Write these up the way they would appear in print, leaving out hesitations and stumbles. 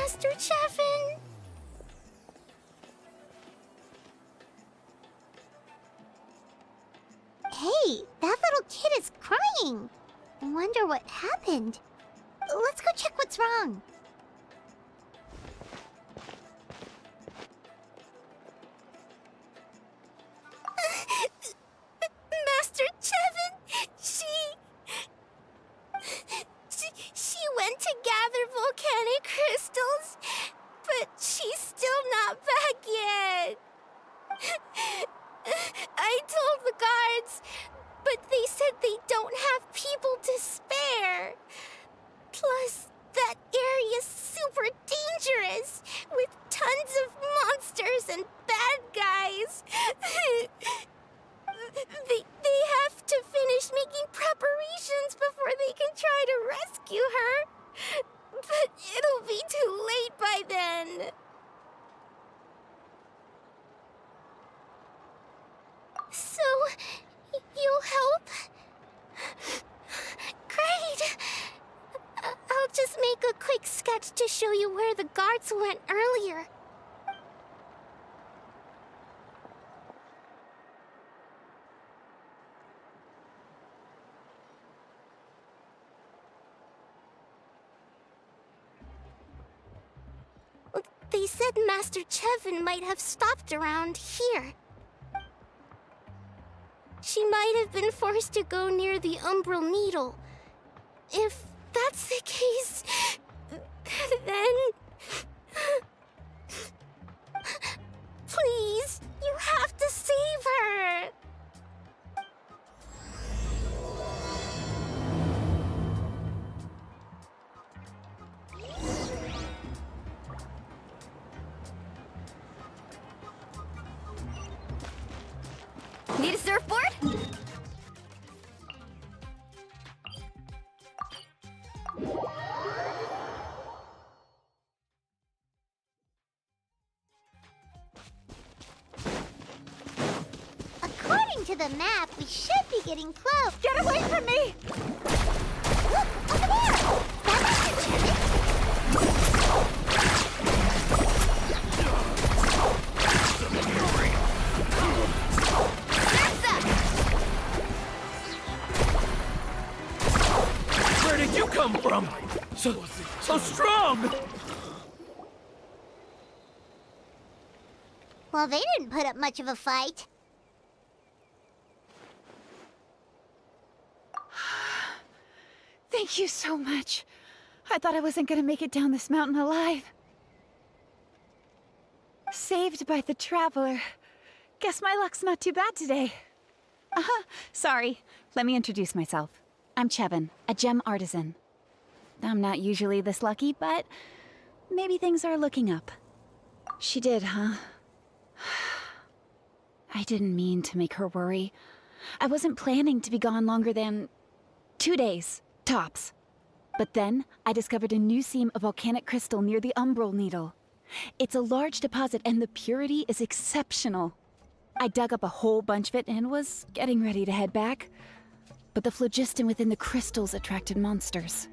Master Chevin. Hey, that little kid is crying. I wonder what happened. Let's go check what's wrong. Master Chevin, she went to gather volcanic crystals, but she's still not back yet. I told the guards, but they said they don't have people to spare. Plus, that area's super dangerous, with tons of monsters and bad guys. They have to finish making preparations before they can try to rescue her. But it'll be too late by then. So, you'll help? Great! I'll just make a quick sketch to show you where the guards went earlier. They said Master Chevin might have stopped around here. She might have been forced to go near the Umbral Needle. If that's the case, then... Please, you have to save her! Need a surfboard? According to the map, we should be getting close. Get away from me! Look, over there! That's Master Chevin! Where did you come from? So strong! Well, they didn't put up much of a fight. Thank you so much. I thought I wasn't gonna make it down this mountain alive. Saved by the Traveler. Guess my luck's not too bad today. Sorry. Let me introduce myself. I'm Chevin, a gem artisan. I'm not usually this lucky, but maybe things are looking up. She did, huh? I didn't mean to make her worry. I wasn't planning to be gone longer than 2 days, tops. But then I discovered a new seam of volcanic crystal near the Umbral Needle. It's a large deposit and the purity is exceptional. I dug up a whole bunch of it and was getting ready to head back. But the phlogiston within the crystals attracted monsters.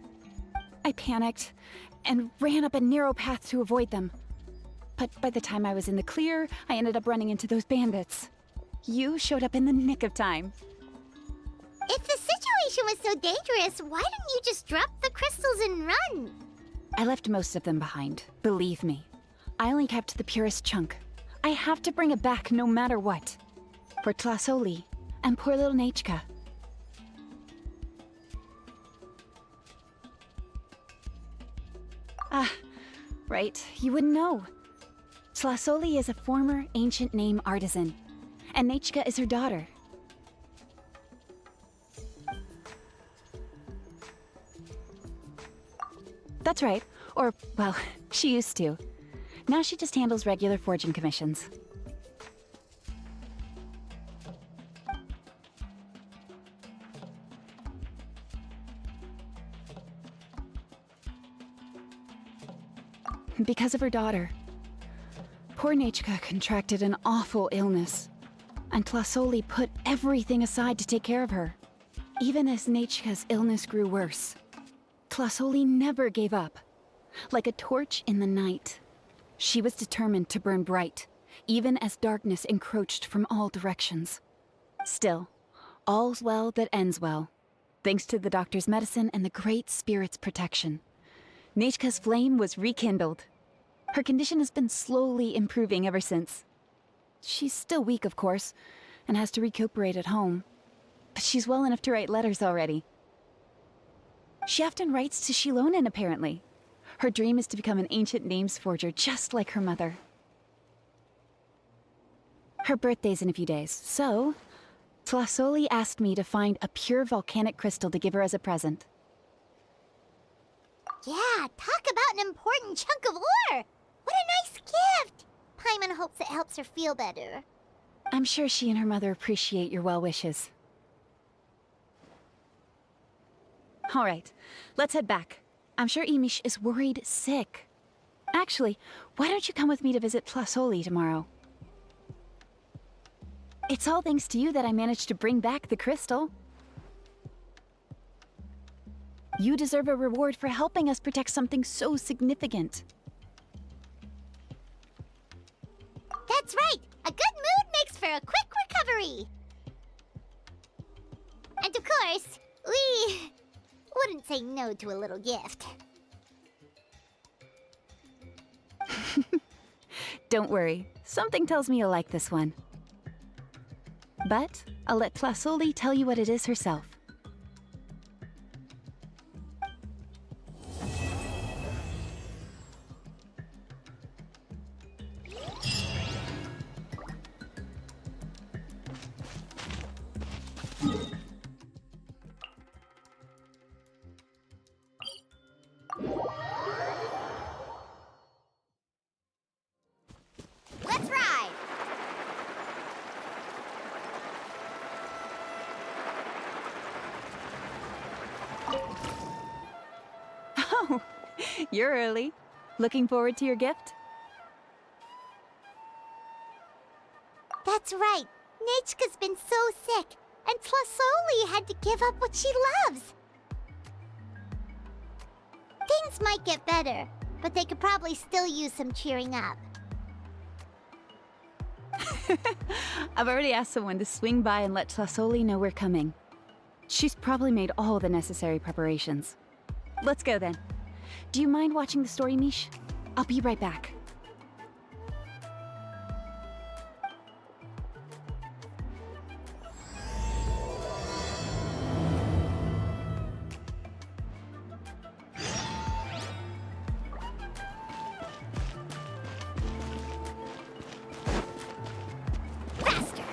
I panicked and ran up a narrow path to avoid them. But by the time I was in the clear, I ended up running into those bandits. You showed up in the nick of time. If the situation was so dangerous, why didn't you just drop the crystals and run? I left most of them behind, believe me. I only kept the purest chunk. I have to bring it back no matter what. For Tlasoli and poor little Nechka. Right, you wouldn't know. Tlasoli is a former ancient name artisan, and Nechka is her daughter. That's right, or, well, she used to. Now she just handles regular forging commissions. Because of her daughter. Poor Nechka contracted an awful illness, and Tlasoli put everything aside to take care of her. Even as Nechka's illness grew worse, Tlasoli never gave up. Like a torch in the night. She was determined to burn bright, even as darkness encroached from all directions. Still, all's well that ends well. Thanks to the doctor's medicine and the Great Spirit's protection, Nechka's flame was rekindled. Her condition has been slowly improving ever since. She's still weak, of course, and has to recuperate at home. But she's well enough to write letters already. She often writes to Xilonen, apparently. Her dream is to become an ancient names forger, just like her mother. Her birthday's in a few days, so Tlasoli asked me to find a pure volcanic crystal to give her as a present. Yeah, talk about an important chunk of ore! What a nice gift! Paimon hopes it helps her feel better. I'm sure she and her mother appreciate your well wishes. All right, let's head back. I'm sure Imish is worried sick. Actually, why don't you come with me to visit Tlasoli tomorrow? It's all thanks to you that I managed to bring back the crystal. You deserve a reward for helping us protect something so significant. That's right! A good mood makes for a quick recovery! And of course, we wouldn't say no to a little gift. Don't worry, something tells me you'll like this one. But I'll let Tlasoli tell you what it is herself. Let's ride! Oh, you're early. Looking forward to your gift? That's right. Nechka's been so sick, and Tlasoli had to give up what she loves. Things might get better, but they could probably still use some cheering up. I've already asked someone to swing by and let Tlasoli know we're coming. She's probably made all the necessary preparations. Let's go then. Do you mind watching the story, Mish? I'll be right back. Faster!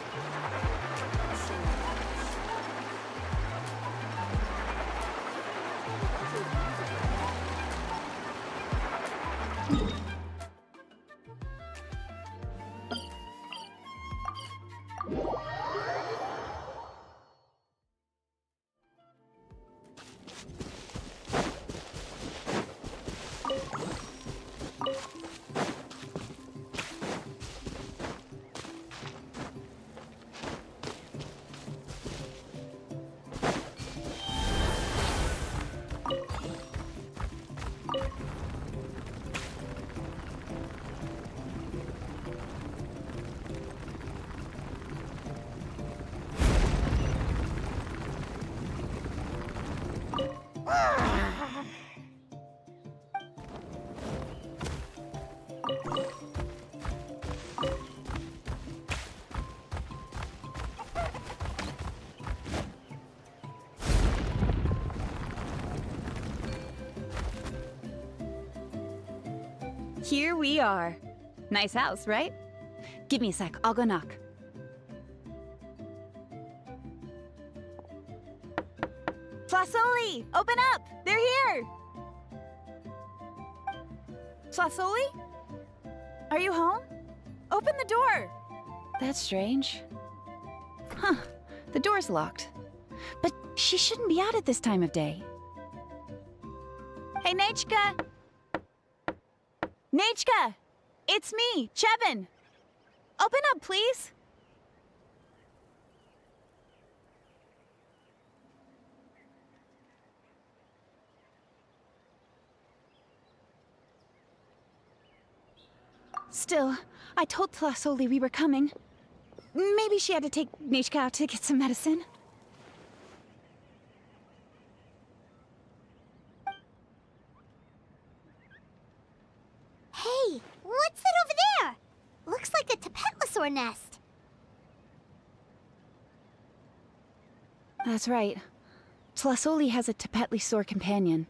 Here we are. Nice house, right? Give me a sec, I'll go knock. Tlasoli, open up! They're here! Tlasoli? Are you home? Open the door! That's strange. Huh, the door's locked. But she shouldn't be out at this time of day. Hey, Nechka! Nechka! It's me, Chevin! Open up, please! Still, I told Tlasoli we were coming. Maybe she had to take Nishka out to get some medicine. Hey, what's that over there? Looks like a tapetlosaur nest. That's right. Tlasoli has a tapetlosaur companion.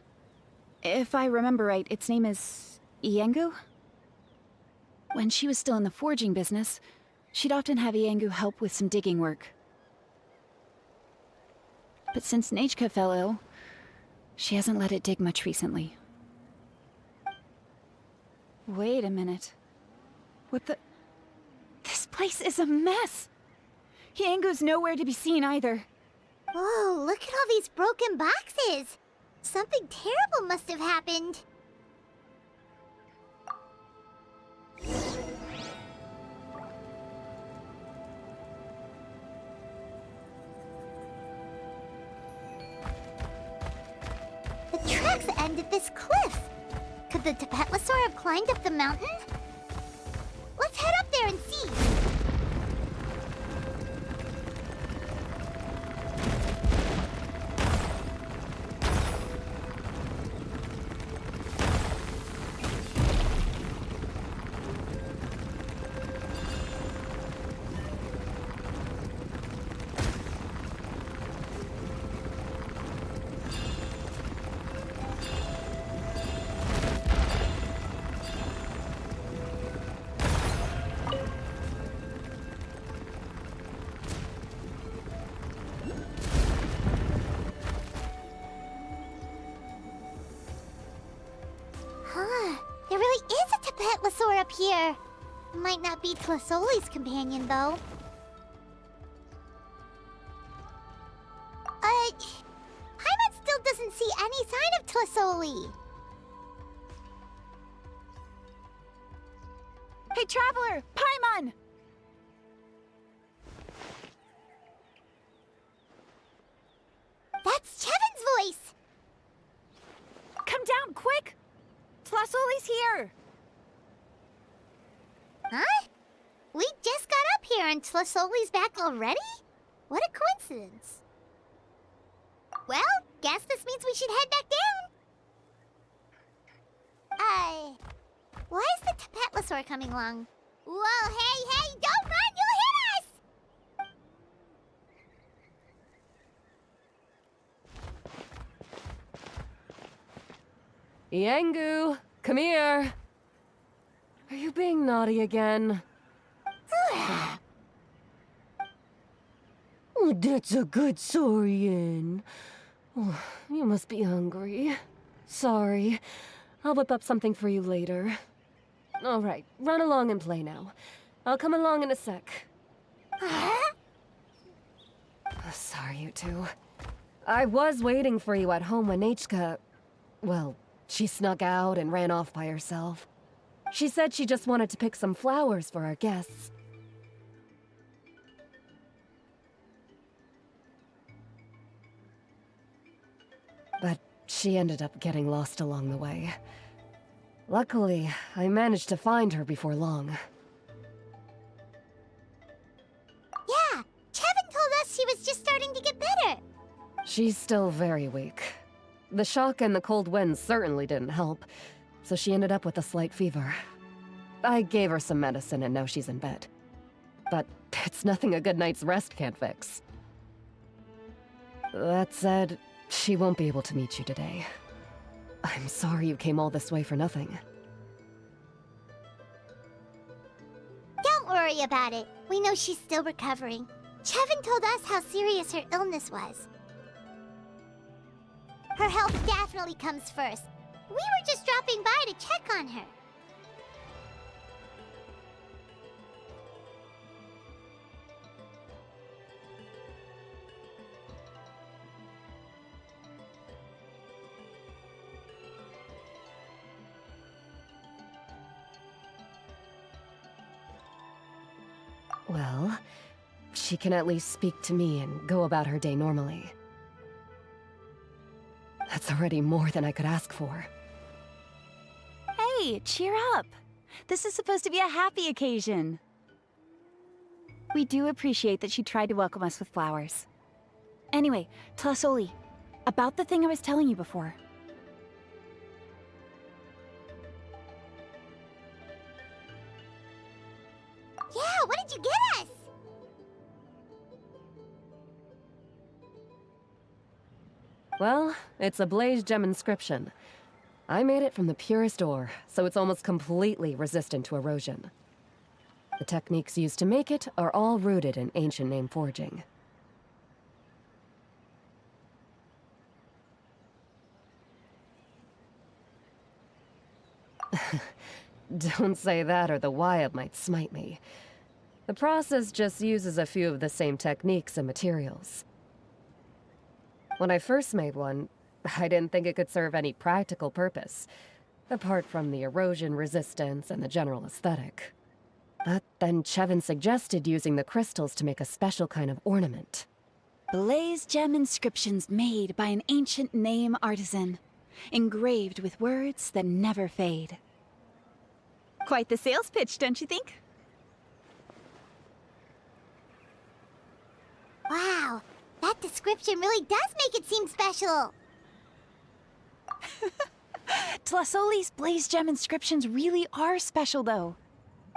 If I remember right, its name is Iengu? When she was still in the forging business, she'd often have Iengu help with some digging work. But since Nechka fell ill, she hasn't let it dig much recently. Wait a minute. What the... This place is a mess! Iengu's nowhere to be seen either. Whoa, look at all these broken boxes! Something terrible must have happened. The tracks end at this cliff. Could the tapetlosaur have climbed up the mountain? Let's head up there and see. There really is a tapetlosaur up here. Might not be Tlasoli's companion, though. Paimon still doesn't see any sign of Tlasoli. Hey, Traveler! Paimon! That's Chevin's voice! Come down, quick! Tlasoli's here! Huh? We just got up here and Tlasoli's back already? What a coincidence. Well, guess this means we should head back down. Why is the tapetlosaur coming along? Whoa, hey, don't run, you'll hit us! Iengu, come here. Are you being naughty again? Oh, that's a good saurian. Oh, you must be hungry. Sorry. I'll whip up something for you later. All right, run along and play now. I'll come along in a sec. Sorry, you two. I was waiting for you at home when Nechka... Well, she snuck out and ran off by herself. She said she just wanted to pick some flowers for our guests. But she ended up getting lost along the way. Luckily, I managed to find her before long. Yeah, Chevin told us she was just starting to get better. She's still very weak. The shock and the cold winds certainly didn't help, so she ended up with a slight fever. I gave her some medicine and now she's in bed. But it's nothing a good night's rest can't fix. That said, she won't be able to meet you today. I'm sorry you came all this way for nothing. Don't worry about it. We know she's still recovering. Chevin told us how serious her illness was. Her health definitely comes first. We were just dropping by to check on her. Well, she can at least speak to me and go about her day normally. That's already more than I could ask for. Hey, cheer up! This is supposed to be a happy occasion. We do appreciate that she tried to welcome us with flowers. Anyway, Tlasoli, about the thing I was telling you before. Yeah, what did you get us? Well, it's a blaze gem inscription. I made it from the purest ore, so it's almost completely resistant to erosion. The techniques used to make it are all rooted in ancient name forging. Don't say that or the Wyatt might smite me. The process just uses a few of the same techniques and materials. When I first made one, I didn't think it could serve any practical purpose, apart from the erosion resistance and the general aesthetic. But then Chevin suggested using the crystals to make a special kind of ornament. Blaze gem inscriptions made by an ancient name artisan, engraved with words that never fade. Quite the sales pitch, don't you think? Wow, that description really does make it seem special. Tlasoli's blaze gem inscriptions really are special, though.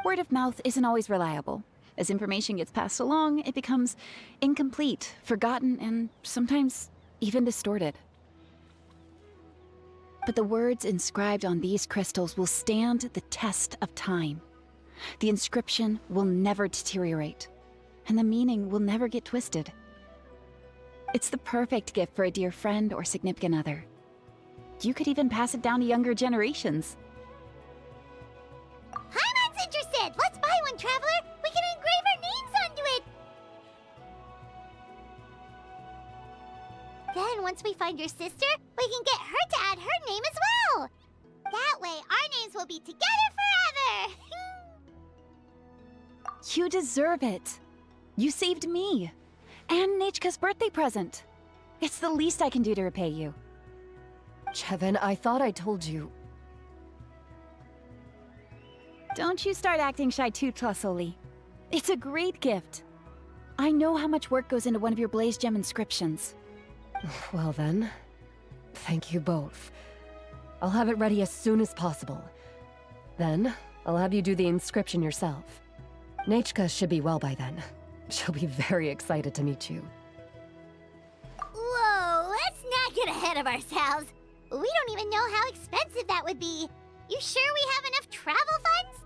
Word of mouth isn't always reliable. As information gets passed along, it becomes incomplete, forgotten, and sometimes even distorted. But the words inscribed on these crystals will stand the test of time. The inscription will never deteriorate, and the meaning will never get twisted. It's the perfect gift for a dear friend or significant other. You could even pass it down to younger generations. Paimon's interested! Let's buy one, Traveler! We can engrave our names onto it! Then, once we find your sister, we can get her to add her name as well! That way, our names will be together forever! You deserve it. You saved me. And Nechka's birthday present. It's the least I can do to repay you. Chevin, I thought I told you. Don't you start acting shy too, Tlasoli. It's a great gift. I know how much work goes into one of your blaze gem inscriptions. Well then, thank you both. I'll have it ready as soon as possible. Then, I'll have you do the inscription yourself. Nechka should be well by then. She'll be very excited to meet you. Whoa, let's not get ahead of ourselves. We don't even know how expensive that would be. You sure we have enough travel funds?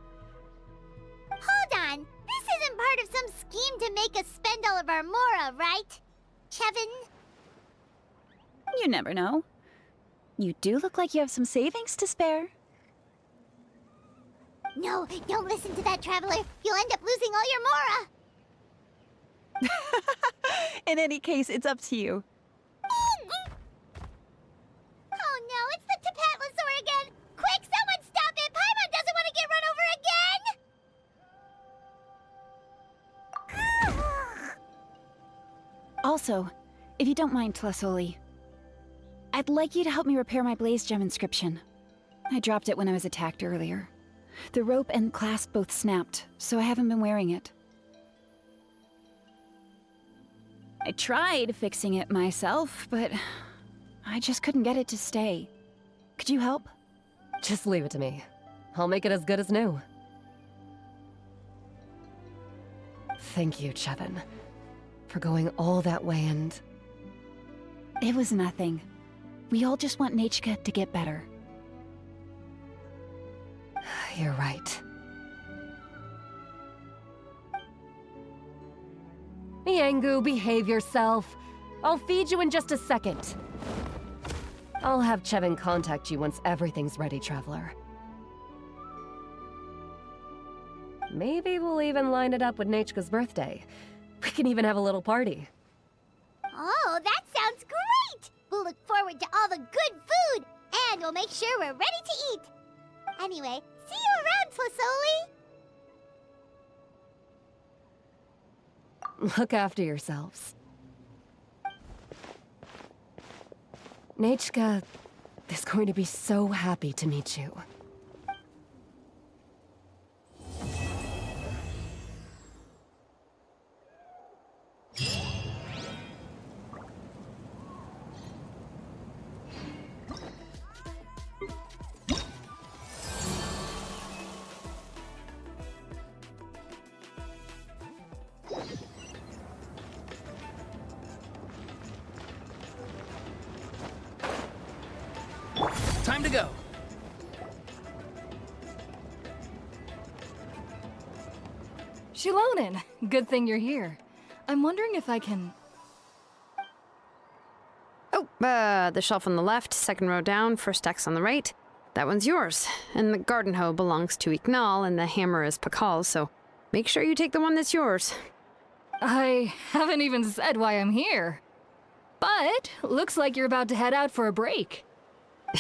Hold on, this isn't part of some scheme to make us spend all of our mora, right? Chevin? You never know. You do look like you have some savings to spare. No, don't listen to that, Traveler. You'll end up losing all your mora. In any case, it's up to you. Oh no, it's the Tapatlasaur again! Quick, someone stop it! Paimon doesn't want to get run over again! Also, if you don't mind, Tlasoli, I'd like you to help me repair my blaze gem inscription. I dropped it when I was attacked earlier. The rope and clasp both snapped, so I haven't been wearing it. I tried fixing it myself, but I just couldn't get it to stay. Could you help? Just leave it to me. I'll make it as good as new. Thank you, Chevin, for going all that way and... It was nothing. We all just want Nechka to get better. You're right. Yangu, behave yourself. I'll feed you in just a second. I'll have Chevin contact you once everything's ready, Traveler. Maybe we'll even line it up with Nechka's birthday. We can even have a little party. Oh, that sounds great! We'll look forward to all the good food, and we'll make sure we're ready to eat. Anyway, see you around, Tlasoli! Look after yourselves. Nechka is going to be so happy to meet you. time to go. Xilonen, good thing you're here. I'm wondering if I can... Oh, the shelf on the left, second row down, first X on the right. That one's yours. And the garden hoe belongs to Ignal, and the hammer is Pakal's, so make sure you take the one that's yours. I haven't even said why I'm here. But looks like you're about to head out for a break.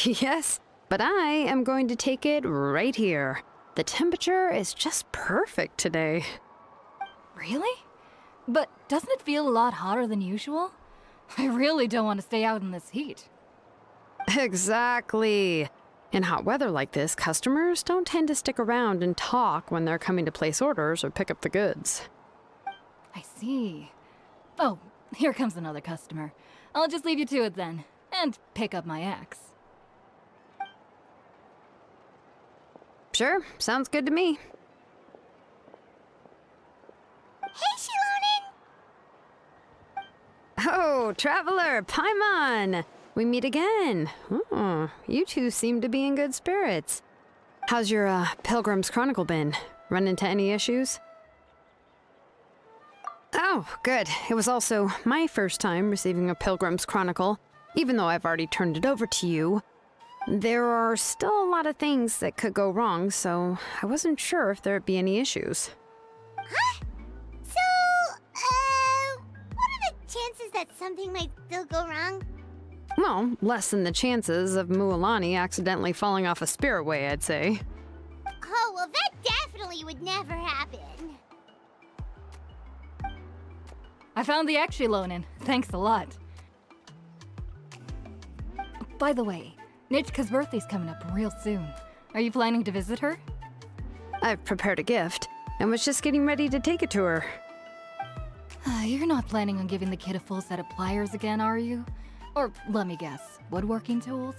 Yes, but I am going to take it right here. The temperature is just perfect today. Really? But doesn't it feel a lot hotter than usual? I really don't want to stay out in this heat. Exactly. In hot weather like this, customers don't tend to stick around and talk when they're coming to place orders or pick up the goods. I see. Oh, here comes another customer. I'll just leave you to it then, and pick up my axe. Sure, sounds good to me. Hey, Xilonen! Oh, Traveler, Paimon! We meet again. Oh, you two seem to be in good spirits. How's your, Pilgrim's Chronicle been? Run into any issues? Oh, good. It was also my first time receiving a Pilgrim's Chronicle, even though I've already turned it over to you. There are still a lot of things that could go wrong, so I wasn't sure if there'd be any issues. Huh? So, what are the chances that something might still go wrong? Well, less than the chances of Mualani accidentally falling off a spiritway, I'd say. Oh, well, that definitely would never happen. I found the axe, Xilonen. Thanks a lot. By the way, Nitchka's birthday's coming up real soon. Are you planning to visit her? I've prepared a gift, and was just getting ready to take it to her. You're not planning on giving the kid a full set of pliers again, are you? Or, let me guess, woodworking tools?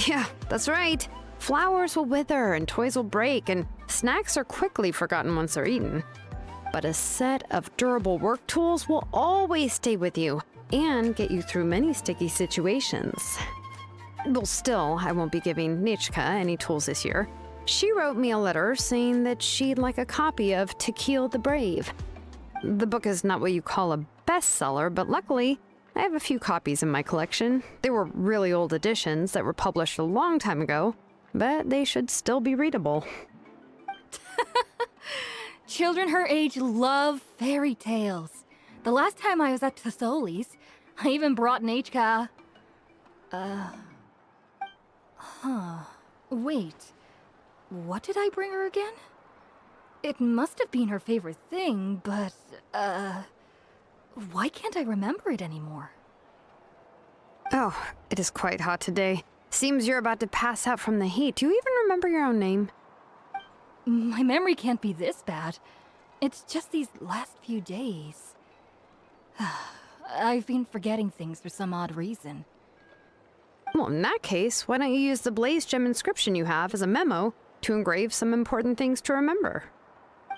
Yeah, that's right. Flowers will wither, and toys will break, and snacks are quickly forgotten once they're eaten. But a set of durable work tools will always stay with you, and get you through many sticky situations. Well, still, I won't be giving Nichka any tools this year. She wrote me a letter saying that she'd like a copy of Tequil the Brave. The book is not what you call a bestseller, but luckily, I have a few copies in my collection. They were really old editions that were published a long time ago, but they should still be readable. Children her age love fairy tales. The last time I was at Tasoli's, I even brought Nichka... Wait. What did I bring her again? It must have been her favorite thing, but, why can't I remember it anymore? Oh, it is quite hot today. Seems you're about to pass out from the heat. Do you even remember your own name? My memory can't be this bad. It's just these last few days. I've been forgetting things for some odd reason. Well, in that case, why don't you use the Blaze Gem inscription you have as a memo to engrave some important things to remember?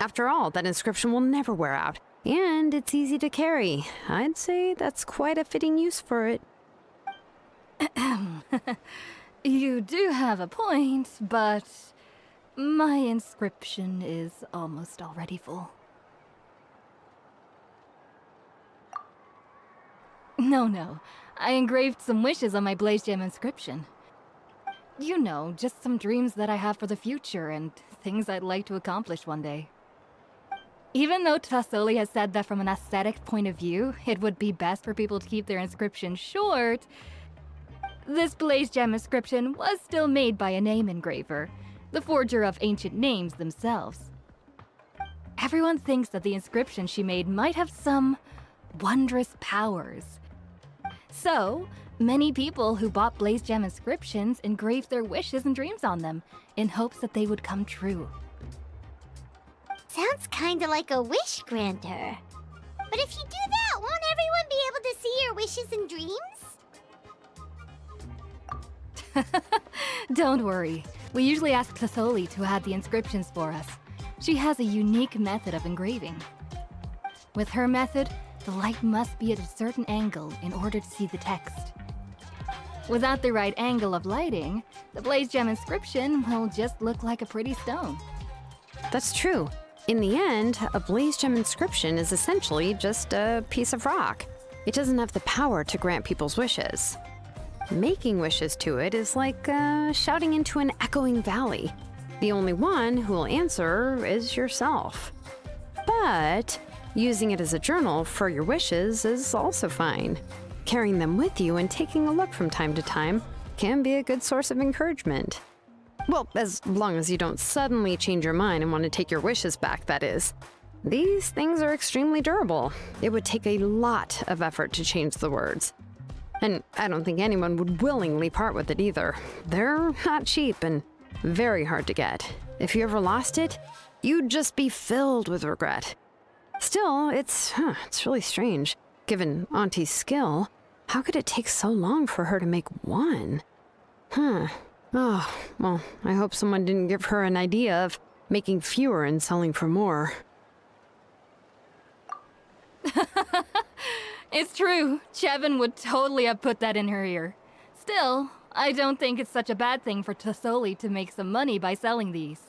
After all, that inscription will never wear out, and it's easy to carry. I'd say that's quite a fitting use for it. You do have a point, but my inscription is almost already full. No. I engraved some wishes on my Blaze Gem inscription. You know, just some dreams that I have for the future and things I'd like to accomplish one day. Even though Tasoli has said that from an aesthetic point of view, it would be best for people to keep their inscription short, this Blaze Gem inscription was still made by a name engraver, the forger of ancient names themselves. Everyone thinks that the inscription she made might have some wondrous powers. So, many people who bought Blaze Gem inscriptions engraved their wishes and dreams on them, in hopes that they would come true. Sounds kinda like a wish granter. But if you do that, won't everyone be able to see your wishes and dreams? Don't worry. We usually ask Tasoli to add the inscriptions for us. She has a unique method of engraving. With her method, the light must be at a certain angle in order to see the text. Without the right angle of lighting, the blaze gem inscription will just look like a pretty stone. That's true. In the end, a blaze gem inscription is essentially just a piece of rock. It doesn't have the power to grant people's wishes. Making wishes to it is like shouting into an echoing valley. The only one who will answer is yourself. But using it as a journal for your wishes is also fine. Carrying them with you and taking a look from time to time can be a good source of encouragement. Well, as long as you don't suddenly change your mind and want to take your wishes back, that is. These things are extremely durable. It would take a lot of effort to change the words. And I don't think anyone would willingly part with it either. They're not cheap and very hard to get. If you ever lost it, you'd just be filled with regret. Still, it's really strange. Given Auntie's skill, how could it take so long for her to make one? Oh, well, I hope someone didn't give her an idea of making fewer and selling for more. It's true. Chevin would totally have put that in her ear. Still, I don't think it's such a bad thing for Tasoli to make some money by selling these.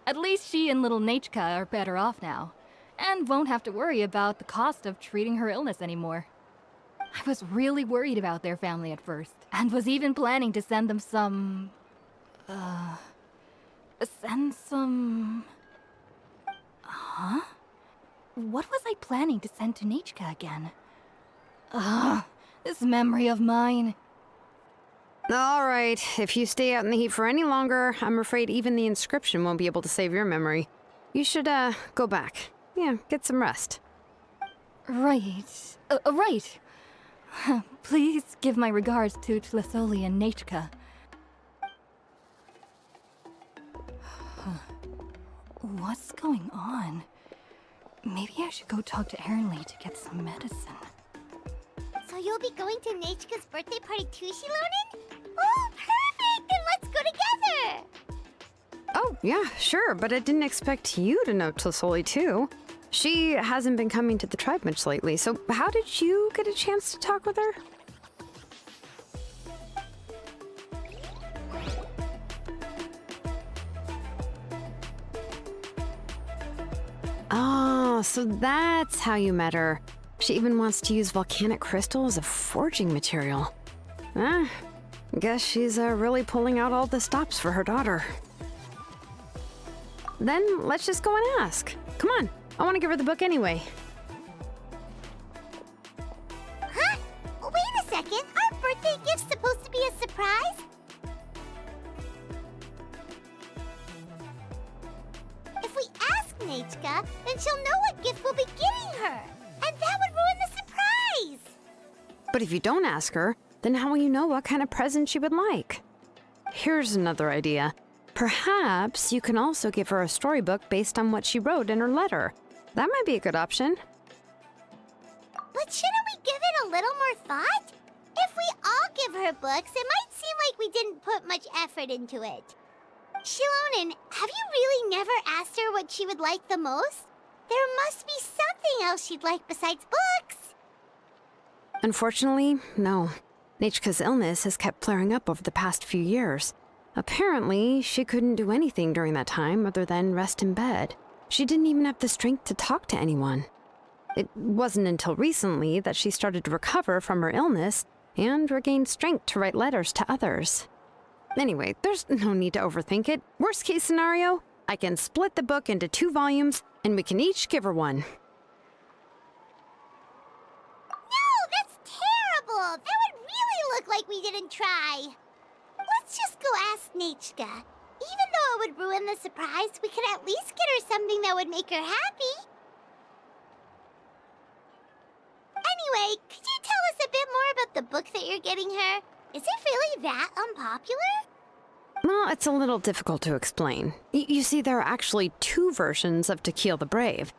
At least she and little Nachka are better off now, and won't have to worry about the cost of treating her illness anymore. I was really worried about their family at first, and was even planning to send them some... Huh? What was I planning to send to Nachka again? This memory of mine. All right, if you stay out in the heat for any longer, I'm afraid even the inscription won't be able to save your memory. You should, go back. Yeah, get some rest. Right. Right. Please give my regards to Tlasoli and Nachka. What's going on? Maybe I should go talk to Ernly to get some medicine. So you'll be going to Nachka's birthday party too, Xilonen? Oh, perfect! Then let's go together! Oh, yeah, sure, but I didn't expect you to know Tlasoli too. She hasn't been coming to the tribe much lately, so how did you get a chance to talk with her? Oh, so that's how you met her. She even wants to use volcanic crystal as a forging material. Guess she's really pulling out all the stops for her daughter. Then let's just go and ask. Come on, I want to give her the book anyway. Huh? Wait a second, aren't birthday gifts supposed to be a surprise? If we ask Nachka, then she'll know what gift we'll be giving her. And that would ruin the surprise! But if you don't ask her, then how will you know what kind of present she would like? Here's another idea. Perhaps you can also give her a storybook based on what she wrote in her letter. That might be a good option. But shouldn't we give it a little more thought? If we all give her books, it might seem like we didn't put much effort into it. Xilonen, have you really never asked her what she would like the most? There must be something else she'd like besides books. Unfortunately, no. Nachka's illness has kept flaring up over the past few years. Apparently, she couldn't do anything during that time other than rest in bed. She didn't even have the strength to talk to anyone. It wasn't until recently that she started to recover from her illness and regained strength to write letters to others. Anyway, there's no need to overthink it. Worst case scenario, I can split the book into 2 volumes and we can each give her one. No, that's terrible! That would really look like we didn't try. Let's just go ask Nachka. Even though it would ruin the surprise, we could at least get her something that would make her happy. Anyway, could you tell us a bit more about the book that you're getting her? Is it really that unpopular? Well, it's a little difficult to explain. You see, there are actually 2 versions of To Kill the Brave.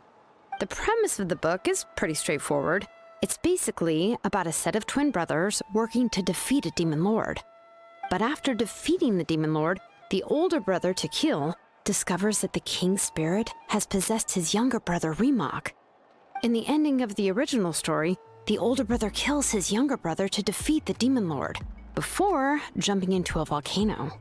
The premise of the book is pretty straightforward. It's basically about a set of twin brothers working to defeat a demon lord. But after defeating the demon lord, the older brother, To Kill, discovers that the king's spirit has possessed his younger brother, Remok. In the ending of the original story, the older brother kills his younger brother to defeat the demon lord, before jumping into a volcano.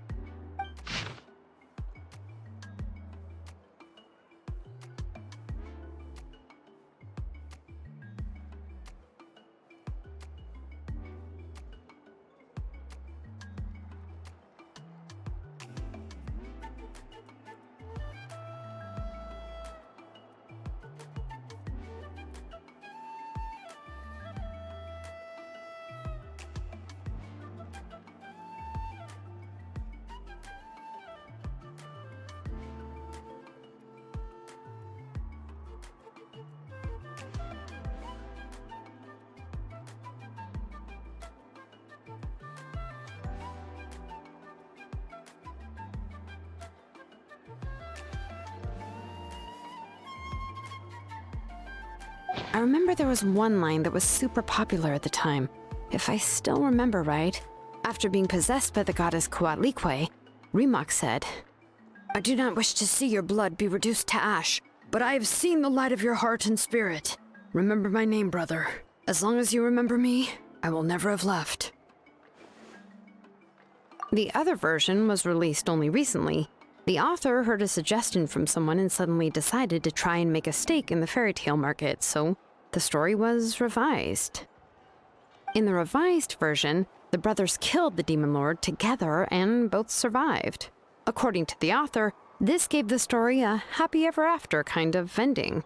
I remember there was one line that was super popular at the time. If I still remember right, after being possessed by the goddess Coatlicue, Rimac said, "I do not wish to see your blood be reduced to ash, but I have seen the light of your heart and spirit. Remember my name, brother. As long as you remember me, I will never have left." The other version was released only recently. The author heard a suggestion from someone and suddenly decided to try and make a stake in the fairy tale market, so the story was revised. In the revised version, the brothers killed the demon lord together and both survived. According to the author, this gave the story a happy ever after kind of ending.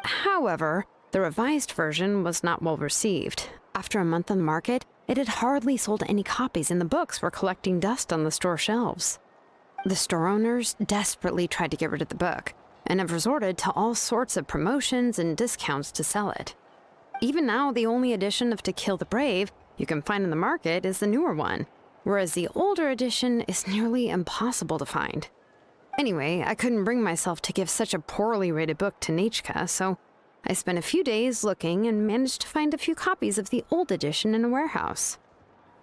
However, the revised version was not well received. After a month on the market, it had hardly sold any copies and the books were collecting dust on the store shelves. The store owners desperately tried to get rid of the book and have resorted to all sorts of promotions and discounts to sell it. Even now, the only edition of To Kill the Brave you can find in the market is the newer one, whereas the older edition is nearly impossible to find. Anyway, I couldn't bring myself to give such a poorly rated book to Nechka, so I spent a few days looking and managed to find a few copies of the old edition in a warehouse.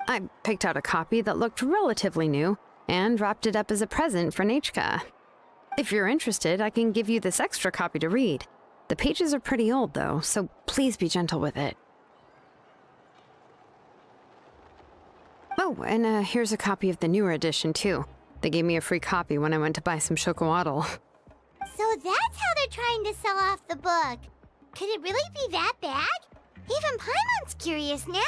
I picked out a copy that looked relatively new and wrapped it up as a present for Nechka. If you're interested, I can give you this extra copy to read. The pages are pretty old though, so please be gentle with it. Oh, and here's a copy of the newer edition too. They gave me a free copy when I went to buy some chocolatl. So that's how they're trying to sell off the book. Could it really be that bad? Even Paimon's curious now.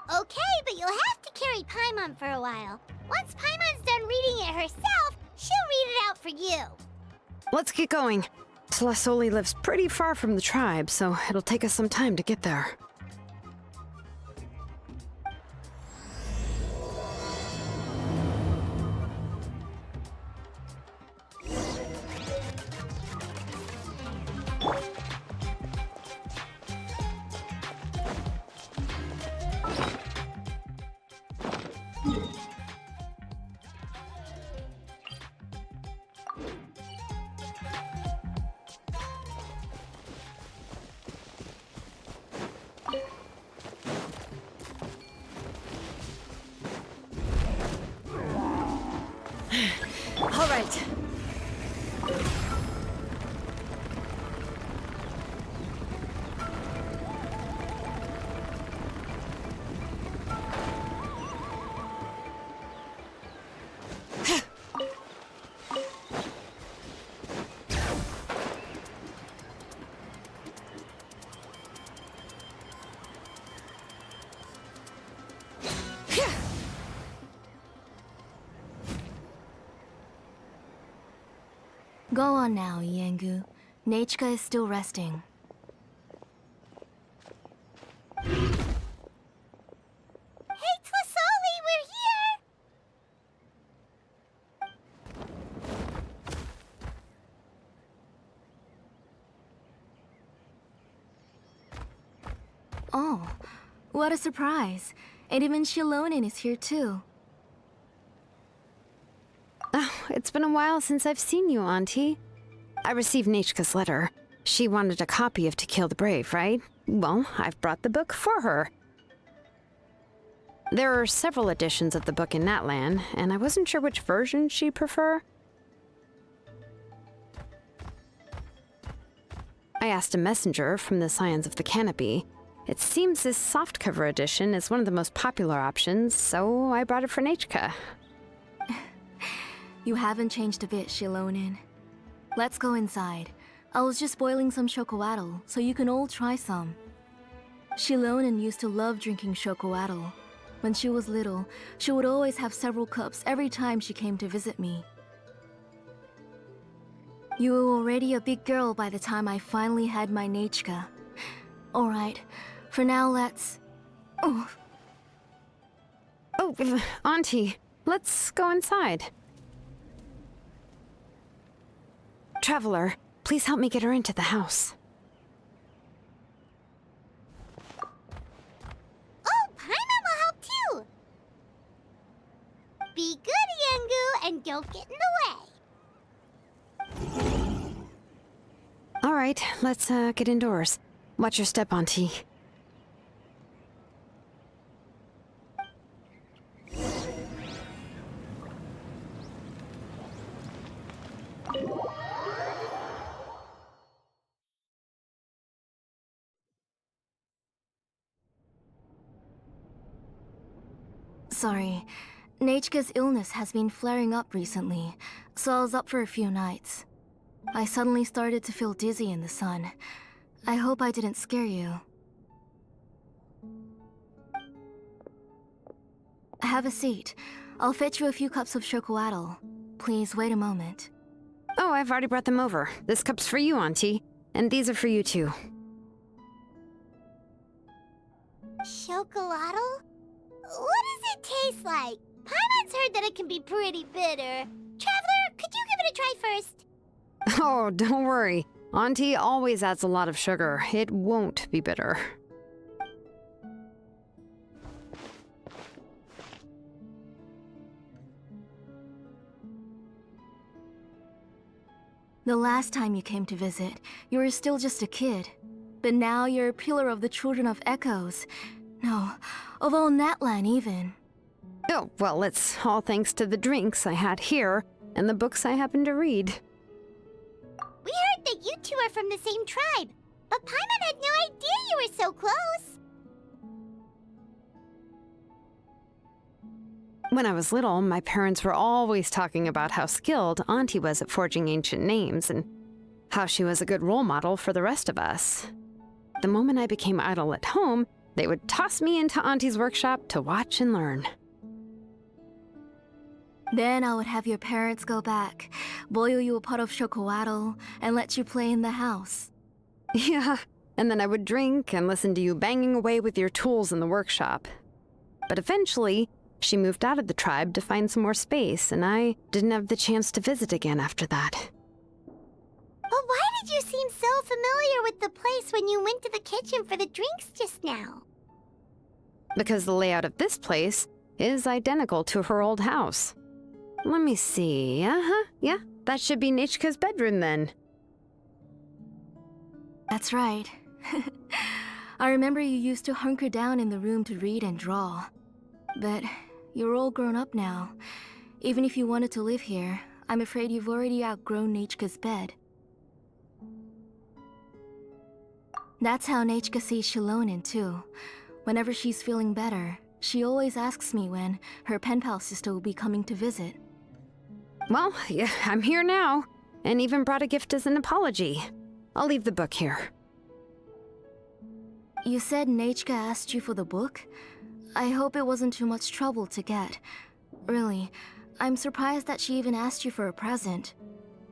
Okay, but you'll have to carry Paimon for a while. Once Paimon's done reading it herself, she'll read it out for you. Let's get going. Celestoli lives pretty far from the tribe, so it'll take us some time to get there. All right. Go on now, Yengu. Nechka is still resting. Hey, Tlasoli, we're here! Oh, what a surprise. And even Xilonen is here too. Oh, it's been a while since I've seen you, Auntie. I received Nechka's letter. She wanted a copy of To Kill the Brave, right? Well, I've brought the book for her. There are several editions of the book in Natlan, and I wasn't sure which version she'd prefer. I asked a messenger from the Scions of the Canopy. It seems this softcover edition is one of the most popular options, so I brought it for Nechka. You haven't changed a bit, Xilonen. Let's go inside. I was just boiling some chocoatl, so you can all try some. Xilonen used to love drinking chocoatl. When she was little, she would always have several cups every time she came to visit me. You were already a big girl by the time I finally had my Nechka. Alright, for now let's... Oh, Auntie, let's go inside. Traveler, please help me get her into the house. Oh, Paimon will help too! Be good, Yangu, and don't get in the way. All right, let's get indoors. Watch your step, Auntie. sorry. Nechka's illness has been flaring up recently, so I was up for a few nights. I suddenly started to feel dizzy in the sun. I hope I didn't scare you. Have a seat. I'll fetch you a few cups of chocoatl. Please wait a moment. Oh, I've already brought them over. This cup's for you, Auntie. And these are for you, too. Chocolatl? What does it taste like? Paimon's heard that it can be pretty bitter. Traveler, could you give it a try first? Oh, don't worry. Auntie always adds a lot of sugar. It won't be bitter. The last time you came to visit, you were still just a kid. But now you're a pillar of the Children of Echoes. No, of all Natlan even. Oh, well, it's all thanks to the drinks I had here and the books I happened to read. We heard that you two are from the same tribe, but Paimon had no idea you were so close. When I was little, my parents were always talking about how skilled Auntie was at forging ancient names and how she was a good role model for the rest of us. The moment I became idle at home, they would toss me into Auntie's workshop to watch and learn. Then I would have your parents go back, boil you a pot of chocoatl, and let you play in the house. Yeah, and then I would drink and listen to you banging away with your tools in the workshop. But eventually, she moved out of the tribe to find some more space, and I didn't have the chance to visit again after that. But why did you seem so familiar with the place when you went to the kitchen for the drinks just now? Because the layout of this place is identical to her old house. Let me see. Yeah, that should be Nechka's bedroom then. That's right. I remember you used to hunker down in the room to read and draw. But you're all grown up now. Even if you wanted to live here, I'm afraid you've already outgrown Nechka's bed. That's how Nechka sees Xilonen too. Whenever she's feeling better, she always asks me when her pen pal sister will be coming to visit. Well, yeah, I'm here now, and even brought a gift as an apology. I'll leave the book here. You said Nechka asked you for the book? I hope it wasn't too much trouble to get. Really, I'm surprised that she even asked you for a present.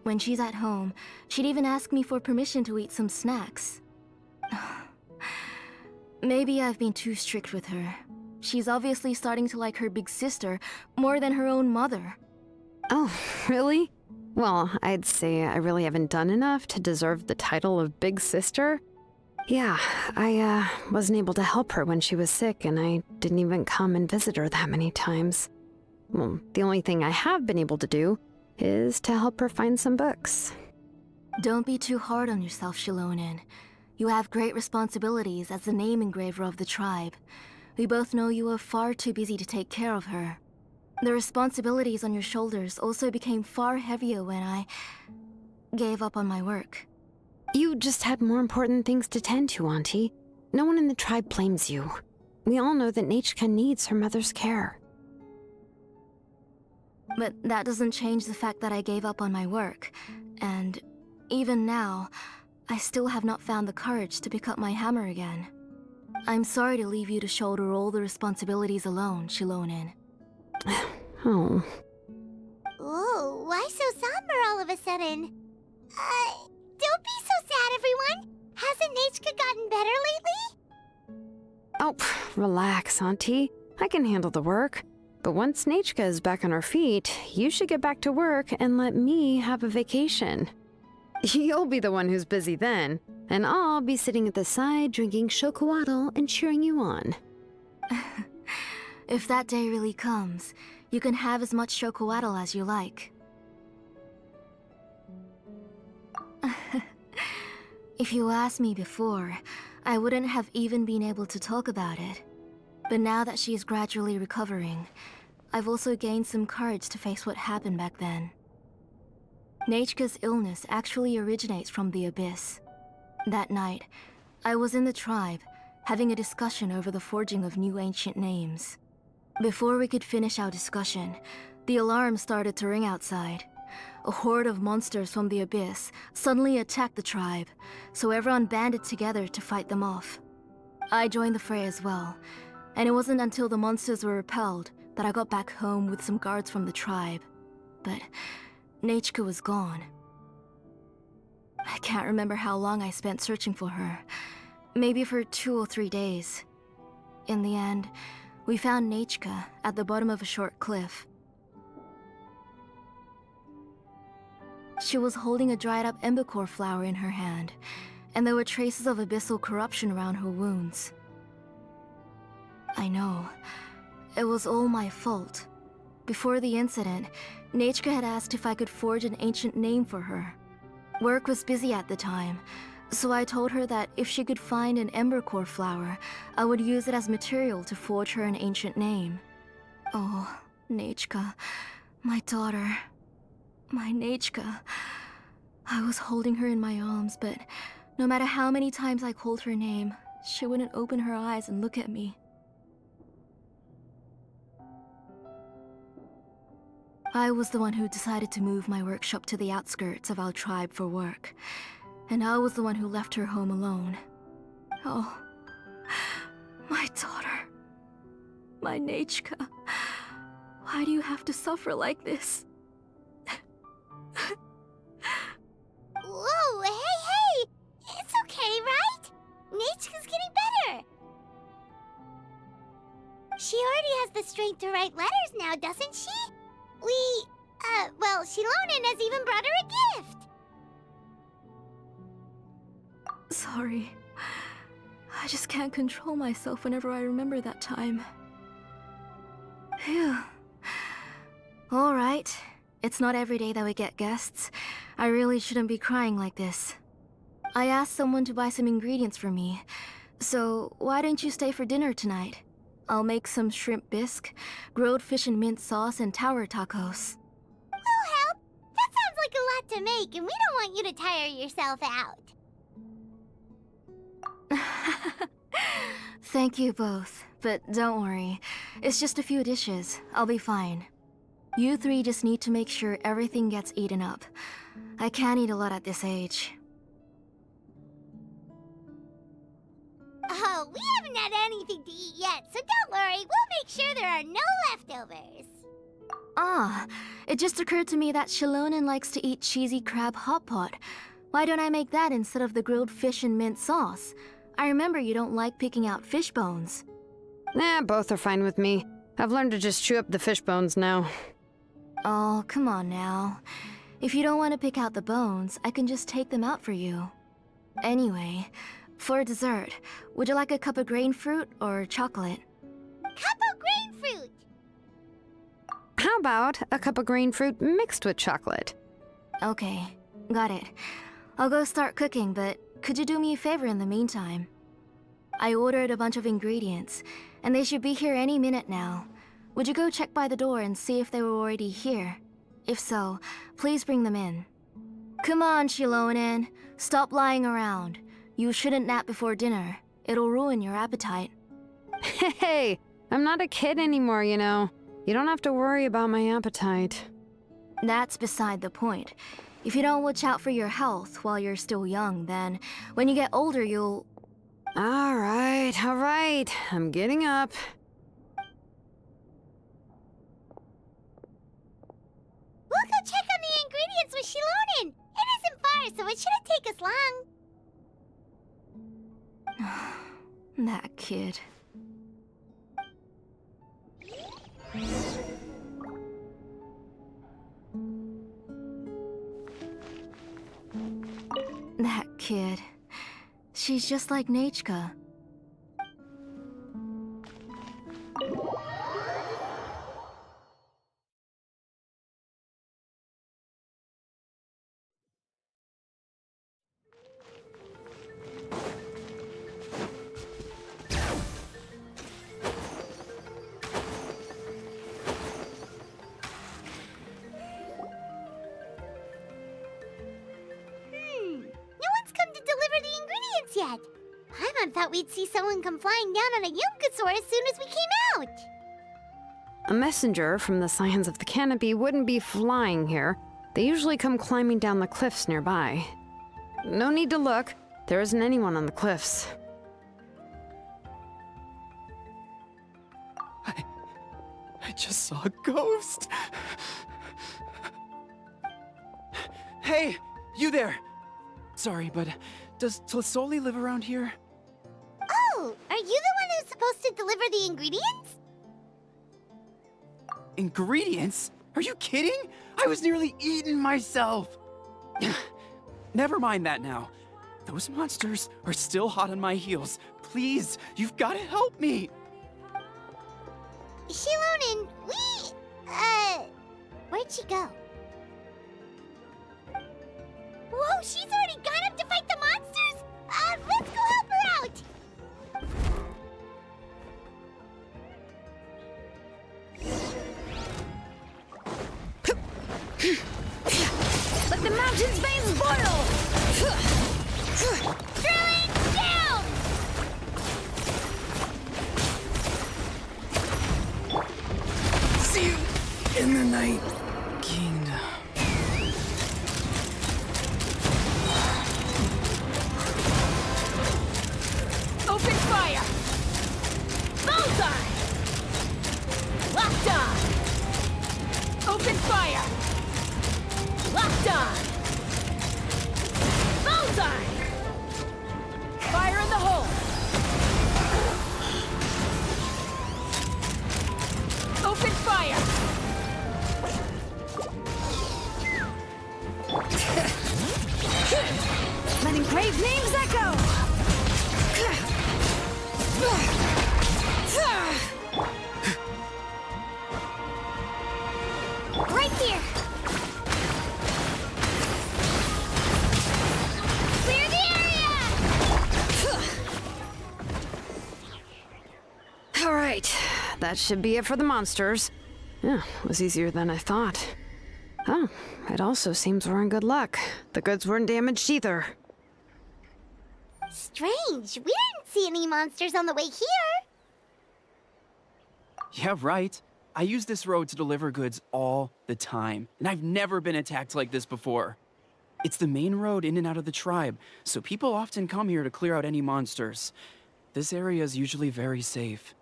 When she's at home, she'd even ask me for permission to eat some snacks. Maybe I've been too strict with her. She's obviously starting to like her big sister more than her own mother. Oh, really? Well, I'd say I really haven't done enough to deserve the title of Big Sister. Yeah, I wasn't able to help her when she was sick, and I didn't even come and visit her that many times. Well, the only thing I have been able to do is to help her find some books. Don't be too hard on yourself, Xilonen. You have great responsibilities as the name engraver of the tribe. We both know you are far too busy to take care of her. The responsibilities on your shoulders also became far heavier when I gave up on my work. You just had more important things to tend to, Auntie. No one in the tribe blames you. We all know that Nechka needs her mother's care. But that doesn't change the fact that I gave up on my work. And even now, I still have not found the courage to pick up my hammer again. I'm sorry to leave you to shoulder all the responsibilities alone, Xilonen. Oh. Ooh, why so somber all of a sudden? Don't be so sad, everyone! Hasn't Nechka gotten better lately? Oh, relax, Auntie. I can handle the work. But once Nechka is back on her feet, you should get back to work and let me have a vacation. You'll be the one who's busy then, and I'll be sitting at the side drinking chocolatl and cheering you on. If that day really comes, you can have as much chocolatl as you like. If you asked me before, I wouldn't have even been able to talk about it. But now that she is gradually recovering, I've also gained some courage to face what happened back then. Nechka's illness actually originates from the Abyss. That night, I was in the tribe, having a discussion over the forging of new ancient names. Before we could finish our discussion, the alarm started to ring outside. A horde of monsters from the Abyss suddenly attacked the tribe, so everyone banded together to fight them off. I joined the fray as well, and it wasn't until the monsters were repelled that I got back home with some guards from the tribe. But Nechka was gone. I can't remember how long I spent searching for her. Maybe for 2 or 3 days. In the end, we found Nechka at the bottom of a short cliff. She was holding a dried-up embercore flower in her hand, and there were traces of abyssal corruption around her wounds. I know. It was all my fault. Before the incident, Nechka had asked if I could forge an ancient name for her. Work was busy at the time, so I told her that if she could find an embercore flower, I would use it as material to forge her an ancient name. Oh, Nechka, my daughter. My Nechka. I was holding her in my arms, but no matter how many times I called her name, she wouldn't open her eyes and look at me. I was the one who decided to move my workshop to the outskirts of our tribe for work, and I was the one who left her home alone. Oh, my daughter. My Nechka. Why do you have to suffer like this? Whoa, hey! It's okay, right? Nechka's getting better. She already has the strength to write letters now, doesn't she? Well, Xilonen has even brought her a gift. Sorry. I just can't control myself whenever I remember that time. Phew. Alright. It's not every day that we get guests. I really shouldn't be crying like this. I asked someone to buy some ingredients for me, so why don't you stay for dinner tonight? I'll make some shrimp bisque, grilled fish and mint sauce, and tower tacos. We'll help. That sounds like a lot to make, and we don't want you to tire yourself out. Thank you both, but don't worry. It's just a few dishes. I'll be fine. You three just need to make sure everything gets eaten up. I can't eat a lot at this age. Oh, we haven't had anything to eat yet, so don't worry. We'll make sure there are no leftovers. Ah, it just occurred to me that Xilonen likes to eat cheesy crab hot pot. Why don't I make that instead of the grilled fish and mint sauce? I remember you don't like picking out fish bones. Both are fine with me. I've learned to just chew up the fish bones now. Oh, come on now. If you don't want to pick out the bones, I can just take them out for you. Anyway, for dessert, would you like a cup of grain fruit or chocolate? Cup of grain fruit! How about a cup of green fruit mixed with chocolate? Okay, got it. I'll go start cooking, but could you do me a favor in the meantime? I ordered a bunch of ingredients, and they should be here any minute now. Would you go check by the door and see if they were already here? If so, please bring them in. Come on, Xilonen. Stop lying around. You shouldn't nap before dinner. It'll ruin your appetite. Hey, I'm not a kid anymore, you know. You don't have to worry about my appetite. That's beside the point. If you don't watch out for your health while you're still young, then when you get older, you'll... All right. I'm getting up. We'll go check on the ingredients with Xilonen. It isn't far, so it shouldn't take us long. That kid. That kid. She's just like Nachka. Yet. Paimon thought we'd see someone come flying down on a Yunkasaur as soon as we came out. A messenger from the Scions of the Canopy wouldn't be flying here. They usually come climbing down the cliffs nearby. No need to look. There isn't anyone on the cliffs. I just saw a ghost. Hey, you there. Sorry, but does Tlisoli live around here? Oh, are you the one who's supposed to deliver the ingredients? Ingredients? Are you kidding? I was nearly eaten myself. Never mind that now. Those monsters are still hot on my heels. Please, you've got to help me. Xilonen, where'd she go? Whoa, she's already gone up to fight the monsters? Let's go help her out! Let the mountain's veins boil! Drilling down! See you in the night, Kingdom. Open fire! Bullseye! Locked on! Open fire! Locked on! Bullseye! Fire in the hole! Open fire! Letting brave names echo! Right here! Clear the area! All right, that should be it for the monsters. Yeah, it was easier than I thought. Oh, it also seems we're in good luck. The goods weren't damaged either. Strange. We didn't see any monsters on the way here. Yeah, right. I use this road to deliver goods all the time, and I've never been attacked like this before. It's the main road in and out of the tribe, so people often come here to clear out any monsters. This area is usually very safe.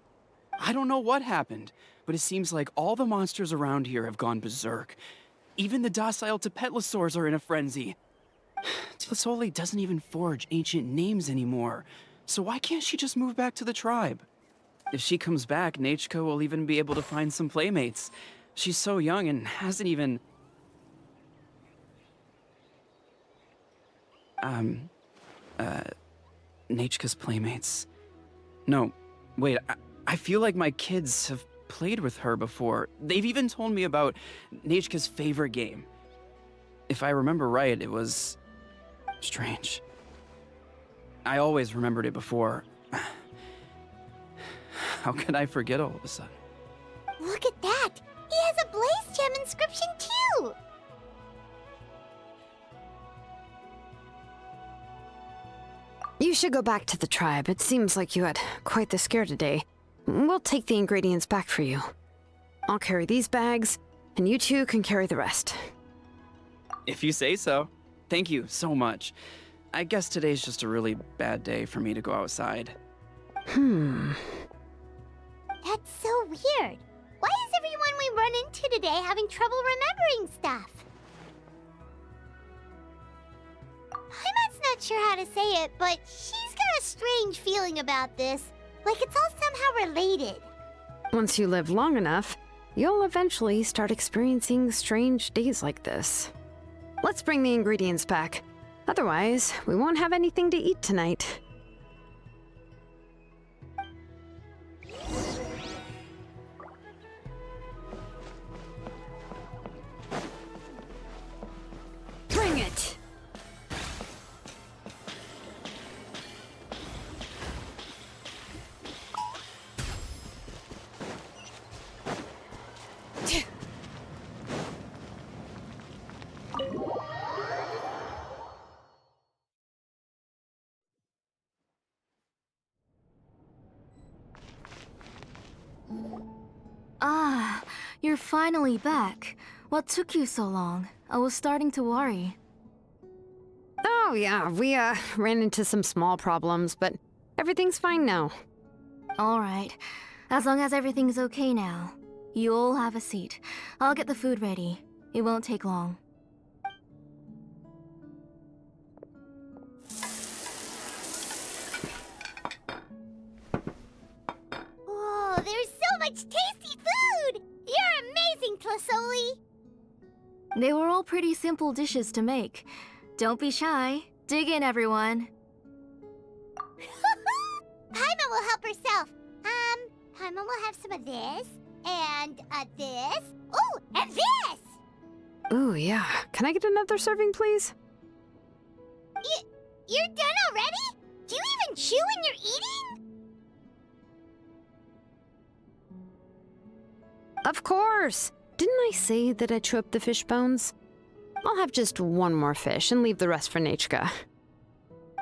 I don't know what happened, but it seems like all the monsters around here have gone berserk. Even the docile Tepetlosaurs are in a frenzy. Tlisoli doesn't even forge ancient names anymore, so why can't she just move back to the tribe? If she comes back, Nachko will even be able to find some playmates. She's so young and hasn't even... Nachka's playmates. No, wait, I feel like my kids have played with her before. They've even told me about Nachka's favorite game. If I remember right, it was... strange. I always remembered it before. How could I forget all of a sudden? Look at that! He has a Blaze Gem inscription too! You should go back to the tribe. It seems like you had quite the scare today. We'll take the ingredients back for you. I'll carry these bags, and you two can carry the rest. If you say so. Thank you so much. I guess today's just a really bad day for me to go outside. That's so weird. Why is everyone we run into today having trouble remembering stuff? Paimon's not sure how to say it, but she's got a strange feeling about this. Like it's all somehow related. Once you live long enough, you'll eventually start experiencing strange days like this. Let's bring the ingredients back. Otherwise, we won't have anything to eat tonight. Bring it! Ah, you're finally back. What took you so long? I was starting to worry. Oh yeah, we ran into some small problems, but everything's fine now. Alright, as long as everything's okay now. You all have a seat. I'll get the food ready. It won't take long. Whoa, there's so much tasty food! You're amazing, Closoli! They were all pretty simple dishes to make. Don't be shy. Dig in, everyone. Paimon will help herself. Paimon will have some of this, and this. Oh, and this! Ooh, yeah. Can I get another serving, please? You're done already? Do you even chew when you're eating? Of course! Didn't I say that I chew up the fish bones? I'll have just one more fish and leave the rest for Nechka.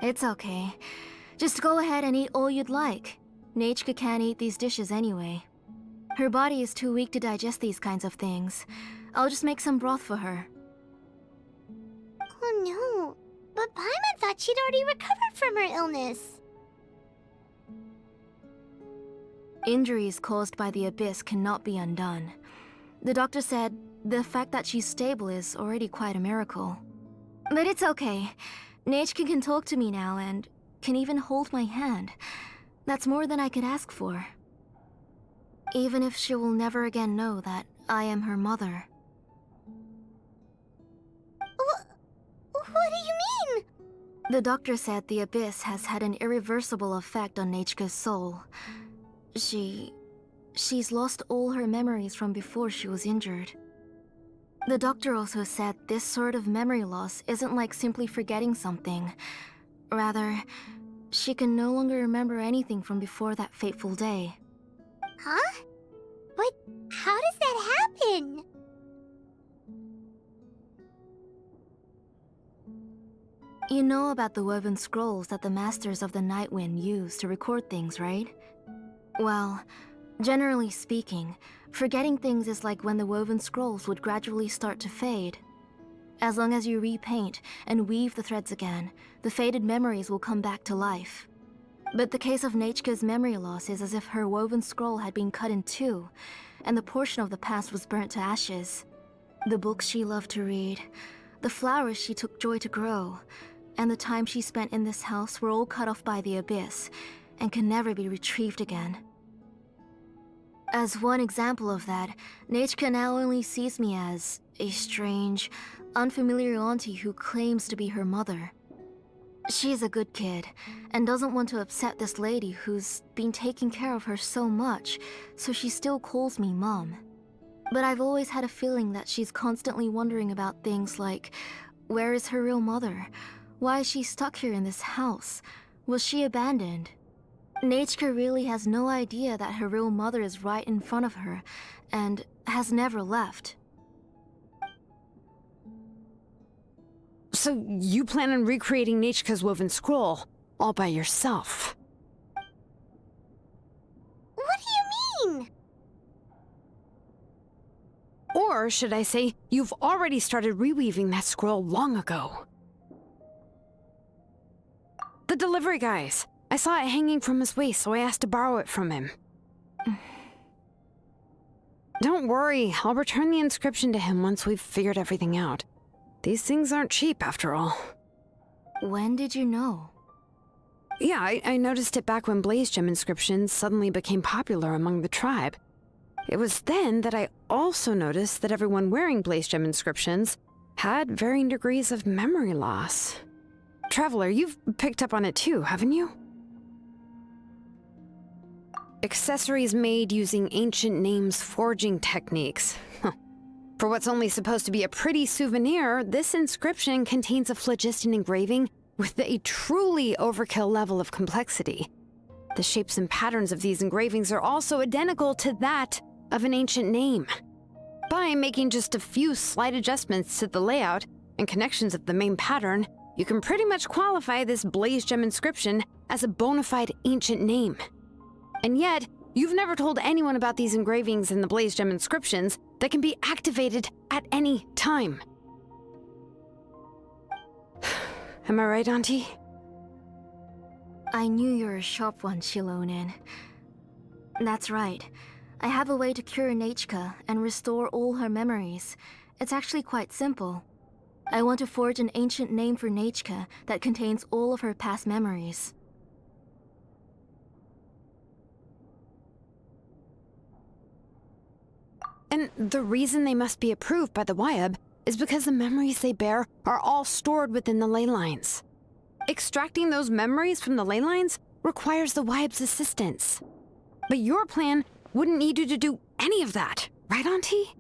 It's okay. Just go ahead and eat all you'd like. Nechka can't eat these dishes anyway. Her body is too weak to digest these kinds of things. I'll just make some broth for her. Oh no, but Paimon thought she'd already recovered from her illness. Injuries caused by the abyss cannot be undone. The doctor said the fact that she's stable is already quite a miracle. But it's okay. Nechka can talk to me now and can even hold my hand. That's more than I could ask for. Even if she will never again know that I am her mother. What do you mean? The doctor said the abyss has had an irreversible effect on Nechka's soul. She's lost all her memories from before she was injured. The doctor also said this sort of memory loss isn't like simply forgetting something. Rather, she can no longer remember anything from before that fateful day. Huh? But how does that happen? You know about the woven scrolls that the Masters of the Night Wind use to record things, right? Well, generally speaking, forgetting things is like when the woven scrolls would gradually start to fade. As long as you repaint and weave the threads again, the faded memories will come back to life. But the case of Nechka's memory loss is as if her woven scroll had been cut in two, and the portion of the past was burnt to ashes. The books she loved to read, the flowers she took joy to grow, and the time she spent in this house were all cut off by the abyss, and can never be retrieved again. As one example of that, Nechka now only sees me as a strange, unfamiliar auntie who claims to be her mother. She's a good kid, and doesn't want to upset this lady who's been taking care of her so much, so she still calls me Mom. But I've always had a feeling that she's constantly wondering about things like, where is her real mother? Why is she stuck here in this house? Was she abandoned? Nechka really has no idea that her real mother is right in front of her, and has never left. So you plan on recreating Nechka's woven scroll? all by yourself. What do you mean? Or should I say, you've already started reweaving that scroll long ago. The delivery guys. I saw it hanging from his waist, so I asked to borrow it from him. Don't worry, I'll return the inscription to him once we've figured everything out. These things aren't cheap, after all. When did you know? Yeah, I noticed it back when blaze gem inscriptions suddenly became popular among the tribe. It was then that I also noticed that everyone wearing blaze gem inscriptions had varying degrees of memory loss. Traveler, you've picked up on it too, haven't you? Accessories made using ancient names forging techniques. For what's only supposed to be a pretty souvenir, this inscription contains a phlogiston engraving with a truly overkill level of complexity. The shapes and patterns of these engravings are also identical to that of an ancient name. By making just a few slight adjustments to the layout and connections of the main pattern, you can pretty much qualify this blaze gem inscription as a bona fide ancient name. And yet, you've never told anyone about these engravings and the blaze gem inscriptions that can be activated at any time. Am I right, Auntie? I knew you're a sharp one, Xilonen. That's right. I have a way to cure Nechka and restore all her memories. It's actually quite simple. I want to forge an ancient name for Nechka that contains all of her past memories. And the reason they must be approved by the Wyeb is because the memories they bear are all stored within the ley lines. Extracting those memories from the ley lines requires the Wyeb's assistance. But your plan wouldn't need you to do any of that, right, Auntie?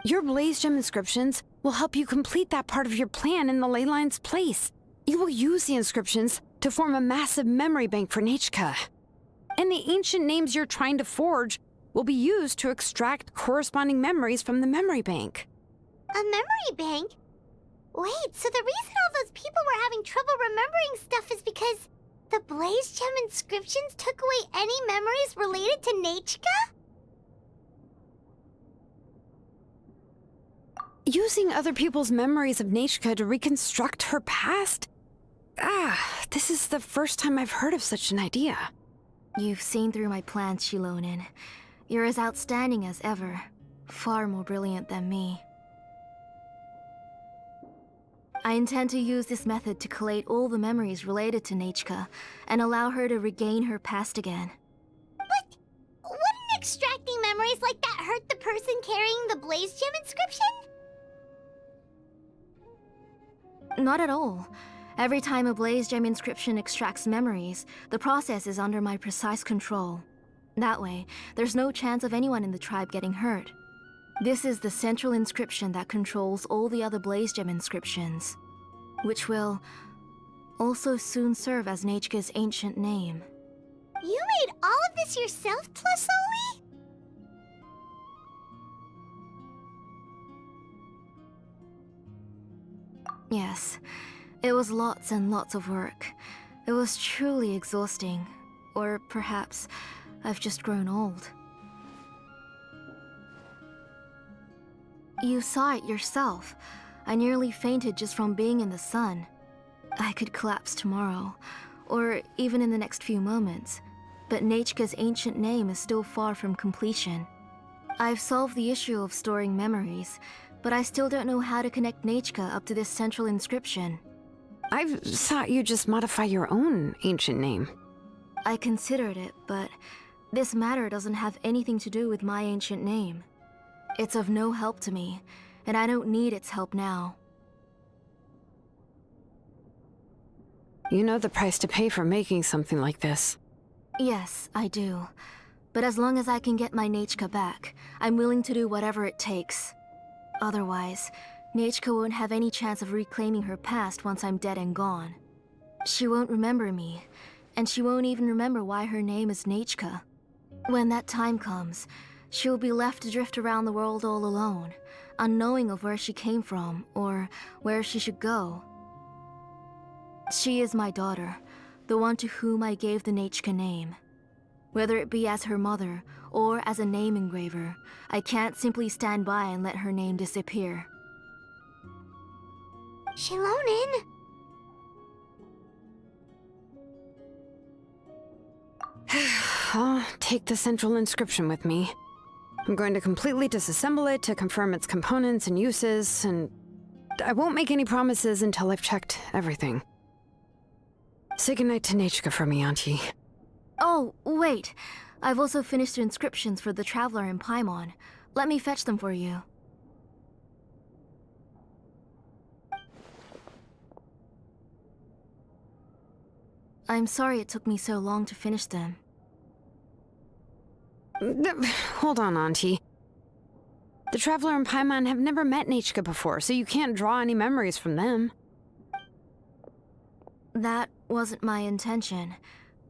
Your blaze gem inscriptions will help you complete that part of your plan in the ley line's place. You will use the inscriptions to form a massive memory bank for Nechka. And the ancient names you're trying to forge will be used to extract corresponding memories from the memory bank. A memory bank? Wait, so the reason all those people were having trouble remembering stuff is because the blaze gem inscriptions took away any memories related to Nechka? Using other people's memories of Nechka to reconstruct her past? This is the first time I've heard of such an idea. You've seen through my plans, Xilonen. You're as outstanding as ever. Far more brilliant than me. I intend to use this method to collate all the memories related to Nechka and allow her to regain her past again. But wouldn't extracting memories like that hurt the person carrying the blaze gem inscription? Not at all. Every time a blaze gem inscription extracts memories, the process is under my precise control. That way, there's no chance of anyone in the tribe getting hurt. This is the central inscription that controls all the other blaze gem inscriptions, which will also soon serve as Nechka's ancient name. You made all of this yourself, Tlusoli? Yes, it was lots and lots of work. It was truly exhausting. Or perhaps I've just grown old. You saw it yourself. I nearly fainted just from being in the sun. I could collapse tomorrow, or even in the next few moments. But Nechka's ancient name is still far from completion. I've solved the issue of storing memories, but I still don't know how to connect Nechka up to this central inscription. I've thought you just modify your own ancient name. I considered it, but this matter doesn't have anything to do with my ancient name. It's of no help to me, and I don't need its help now. You know the price to pay for making something like this. Yes, I do. But as long as I can get my Nechka back, I'm willing to do whatever it takes. Otherwise, Nechka won't have any chance of reclaiming her past once I'm dead and gone. She won't remember me, and she won't even remember why her name is Nechka. When that time comes, she will be left to drift around the world all alone, unknowing of where she came from or where she should go. She is my daughter, the one to whom I gave the Nechka name. Whether it be as her mother or as a name engraver, I can't simply stand by and let her name disappear. Xilonen? I'll take the central inscription with me. I'm going to completely disassemble it to confirm its components and uses, and I won't make any promises until I've checked everything. Say goodnight to Nechka for me, Auntie. Oh, wait. I've also finished the inscriptions for the Traveler in Paimon. Let me fetch them for you. I'm sorry it took me so long to finish them. Hold on, Auntie. The Traveler and Paimon have never met Nechka before, so you can't draw any memories from them. That wasn't my intention.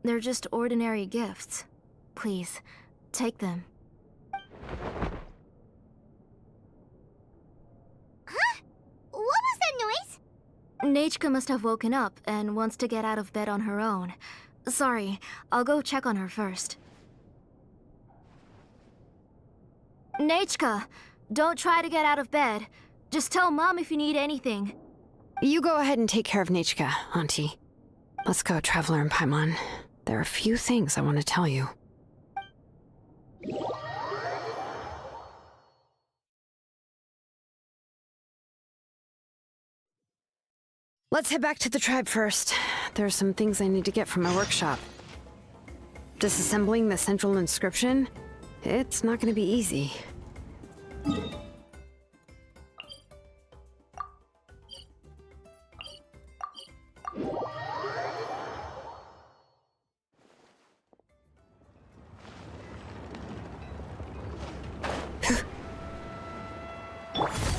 They're just ordinary gifts. Please, take them. Huh? What was that noise? Nechka must have woken up and wants to get out of bed on her own. Sorry, I'll go check on her first. Nechka, don't try to get out of bed. Just tell Mom if you need anything. You go ahead and take care of Nechka, Auntie. Let's go, Traveler and Paimon. There are a few things I want to tell you. Let's head back to the tribe first. There are some things I need to get from my workshop. Disassembling the central inscription? It's not going to be easy.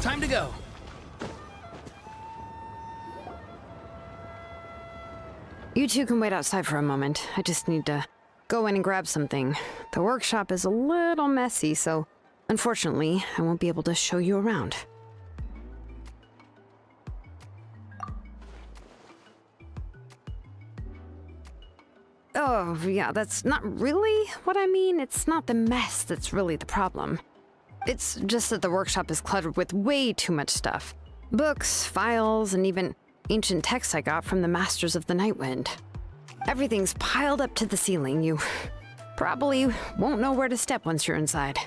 Time to go. You two can wait outside for a moment. I just need to go in and grab something. The workshop is a little messy, so unfortunately, I won't be able to show you around. Oh, yeah, that's not really what I mean. It's not the mess that's really the problem. It's just that the workshop is cluttered with way too much stuff. Books, files, and even ancient texts I got from the Masters of the Nightwind. Everything's piled up to the ceiling. You probably won't know where to step once you're inside.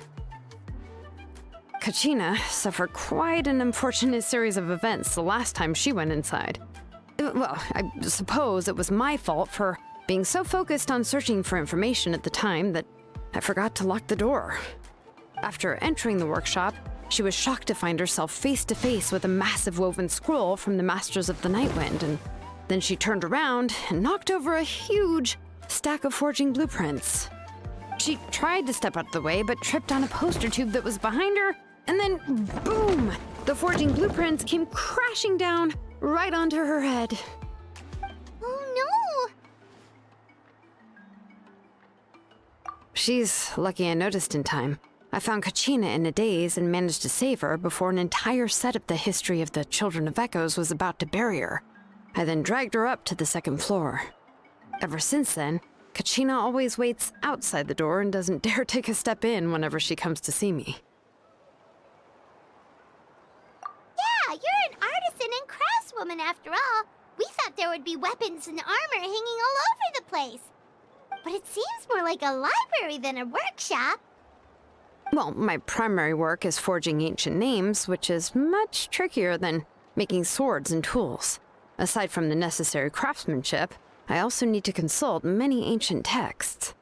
Kachina suffered quite an unfortunate series of events the last time she went inside. Well, I suppose it was my fault for being so focused on searching for information at the time that I forgot to lock the door. After entering the workshop, she was shocked to find herself face to face with a massive woven scroll from the Masters of the Nightwind, and then she turned around and knocked over a huge stack of forging blueprints. She tried to step out of the way, but tripped on a poster tube that was behind her, and then boom! The forging blueprints came crashing down right onto her head. Oh no! She's lucky I noticed in time. I found Kachina in a daze and managed to save her before an entire set of the history of the Children of Echoes was about to bury her. I then dragged her up to the second floor. Ever since then, Kachina always waits outside the door and doesn't dare take a step in whenever she comes to see me. Yeah, you're an artisan and craftswoman after all. We thought there would be weapons and armor hanging all over the place. But it seems more like a library than a workshop. Well, my primary work is forging ancient names, which is much trickier than making swords and tools. Aside from the necessary craftsmanship, I also need to consult many ancient texts.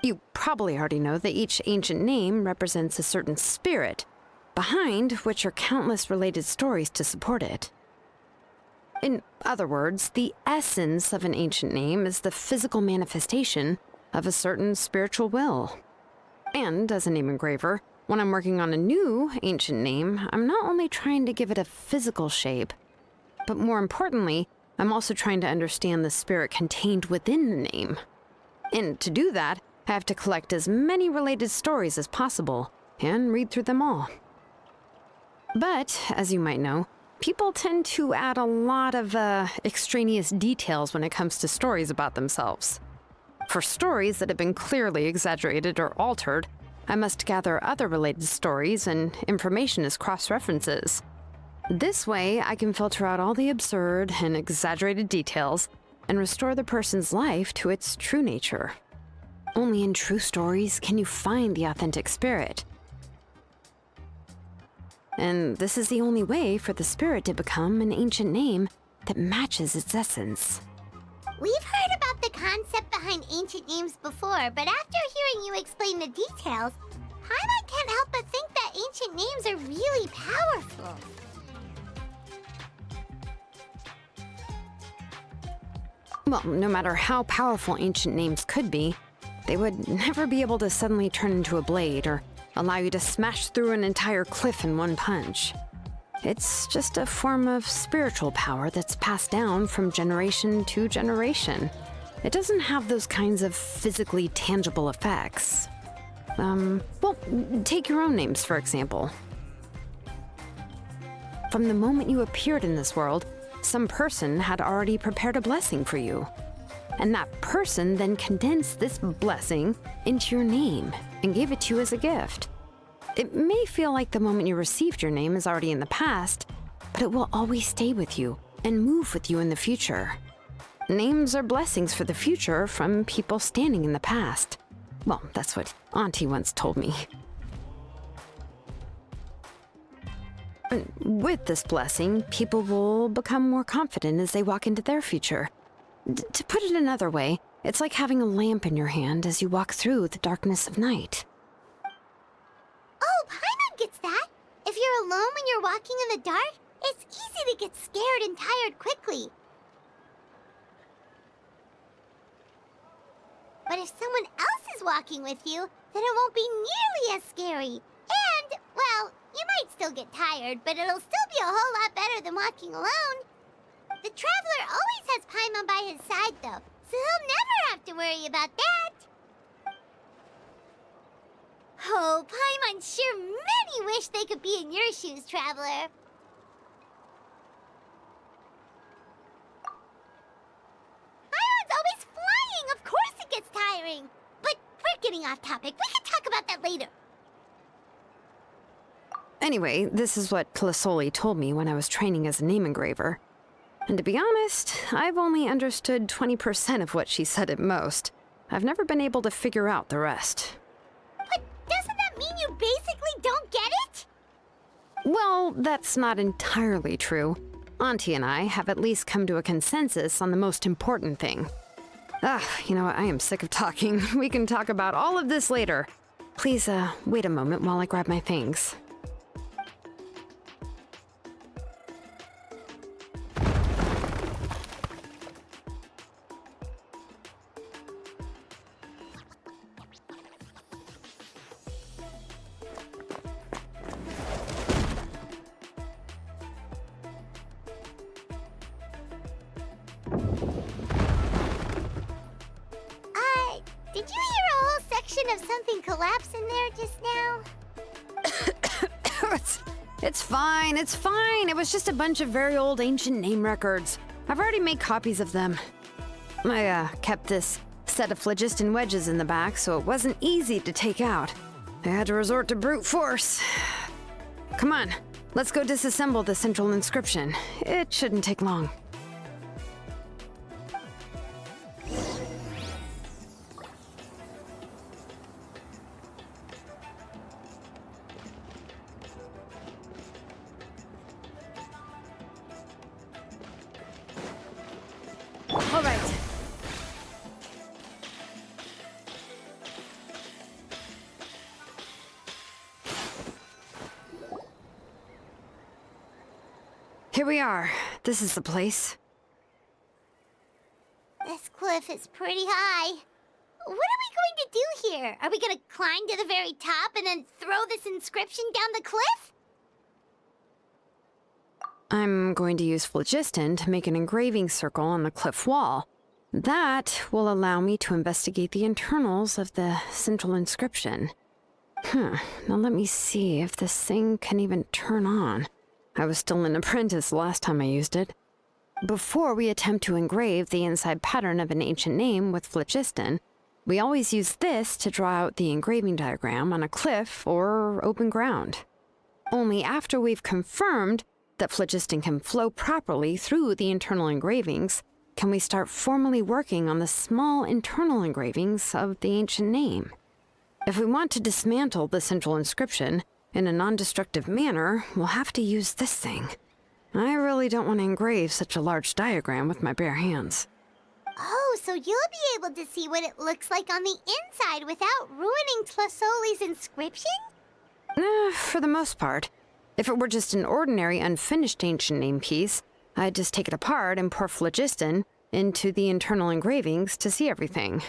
You probably already know that each ancient name represents a certain spirit, behind which are countless related stories to support it. In other words, the essence of an ancient name is the physical manifestation of a certain spiritual will. And as a name engraver, when I'm working on a new ancient name, I'm not only trying to give it a physical shape, but more importantly, I'm also trying to understand the spirit contained within the name. And to do that, I have to collect as many related stories as possible and read through them all. But, as you might know, People tend to add a lot of extraneous details when it comes to stories about themselves. For stories that have been clearly exaggerated or altered, I must gather other related stories and information as cross-references. This way, I can filter out all the absurd and exaggerated details and restore the person's life to its true nature. Only in true stories can you find the authentic spirit. And this is the only way for the spirit to become an ancient name that matches its essence. We've heard about the concept behind ancient names before, but after hearing you explain the details, Paimon can't help but think that ancient names are really powerful. Well, no matter how powerful ancient names could be, they would never be able to suddenly turn into a blade or allow you to smash through an entire cliff in one punch. It's just a form of spiritual power that's passed down from generation to generation. It doesn't have those kinds of physically tangible effects. Well, take your own names, for example. From the moment you appeared in this world, some person had already prepared a blessing for you. And that person then condensed this blessing into your name and gave it to you as a gift. It may feel like the moment you received your name is already in the past, but it will always stay with you and move with you in the future. Names are blessings for the future from people standing in the past. Well, that's what Auntie once told me. With this blessing, people will become more confident as they walk into their future. To put it another way, it's like having a lamp in your hand as you walk through the darkness of night. Oh, Paimon gets that. If you're alone when you're walking in the dark, it's easy to get scared and tired quickly. But if someone else is walking with you, then it won't be nearly as scary. And, well, you might still get tired, but it'll still be a whole lot better than walking alone. The Traveler always has Paimon by his side, though, so he'll never have to worry about that. Oh, Paimon sure many wish they could be in your shoes, Traveler. Paimon's always flying, of course it gets tiring. But we're getting off topic. We can talk about that later. Anyway, this is what Plisoli told me when I was training as a name engraver. And to be honest, I've only understood 20% of what she said at most. I've never been able to figure out the rest. But doesn't that mean you basically don't get it? Well, that's not entirely true. Auntie and I have at least come to a consensus on the most important thing. You know what? I am sick of talking. We can talk about all of this later. Please, wait a moment while I grab my things. Did you hear a whole section of something collapse in there just now? It's fine, it's fine. It was just a bunch of very old ancient name records. I've already made copies of them. I kept this set of phlogiston wedges in the back, so it wasn't easy to take out. I had to resort to brute force. Come on, let's go disassemble the central inscription. It shouldn't take long. All right. Here we are. This is the place. This cliff is pretty high. What are we going to do here? Are we going to climb to the very top and then throw this inscription down the cliff? I'm going to use phlogiston to make an engraving circle on the cliff wall. That will allow me to investigate the internals of the central inscription. Now let me see if this thing can even turn on. I was still an apprentice the last time I used it. Before we attempt to engrave the inside pattern of an ancient name with phlogiston, we always use this to draw out the engraving diagram on a cliff or open ground. Only after we've confirmed that phlogiston can flow properly through the internal engravings can we start formally working on the small internal engravings of the ancient name. If we want to dismantle the central inscription in a non-destructive manner, we'll have to use this thing. I really don't want to engrave such a large diagram with my bare hands. Oh, so you'll be able to see what it looks like on the inside without ruining Tlasoli's inscription? For the most part. If it were just an ordinary unfinished ancient name piece, I'd just take it apart and pour phlogiston into the internal engravings to see everything.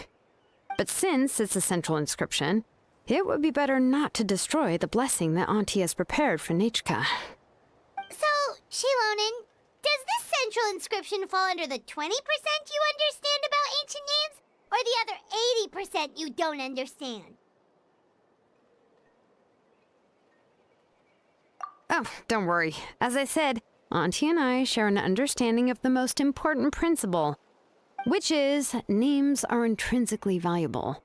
But since it's a central inscription, it would be better not to destroy the blessing that Auntie has prepared for Nechka. So, Xilonen, does this central inscription fall under the 20% you understand about ancient names, or the other 80% you don't understand? Oh, don't worry. As I said, Auntie and I share an understanding of the most important principle, which is names are intrinsically valuable.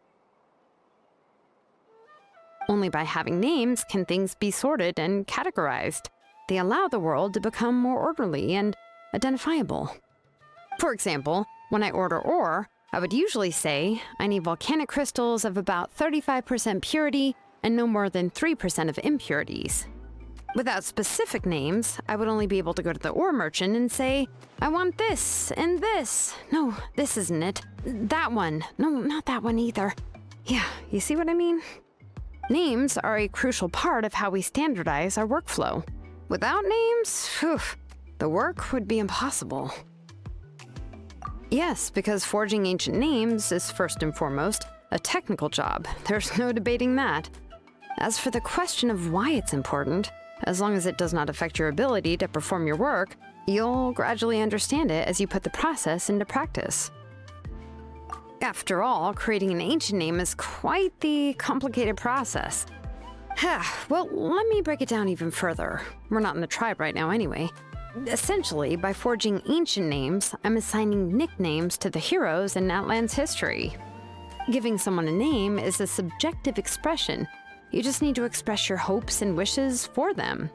Only by having names can things be sorted and categorized. They allow the world to become more orderly and identifiable. For example, when I order ore, I would usually say I need volcanic crystals of about 35% purity and no more than 3% of impurities. Without specific names, I would only be able to go to the ore merchant and say, I want this and this. No, this isn't it. That one. No, not that one either. Yeah, you see what I mean? Names are a crucial part of how we standardize our workflow. Without names, the work would be impossible. Yes, because forging ancient names is first and foremost a technical job. There's no debating that. As for the question of why it's important, as long as it does not affect your ability to perform your work, you'll gradually understand it as you put the process into practice. After all, creating an ancient name is quite the complicated process. Well, let me break it down even further. We're not in the tribe right now anyway. Essentially, by forging ancient names, I'm assigning nicknames to the heroes in Natlan's history. Giving someone a name is a subjective expression. You just need to express your hopes and wishes for them.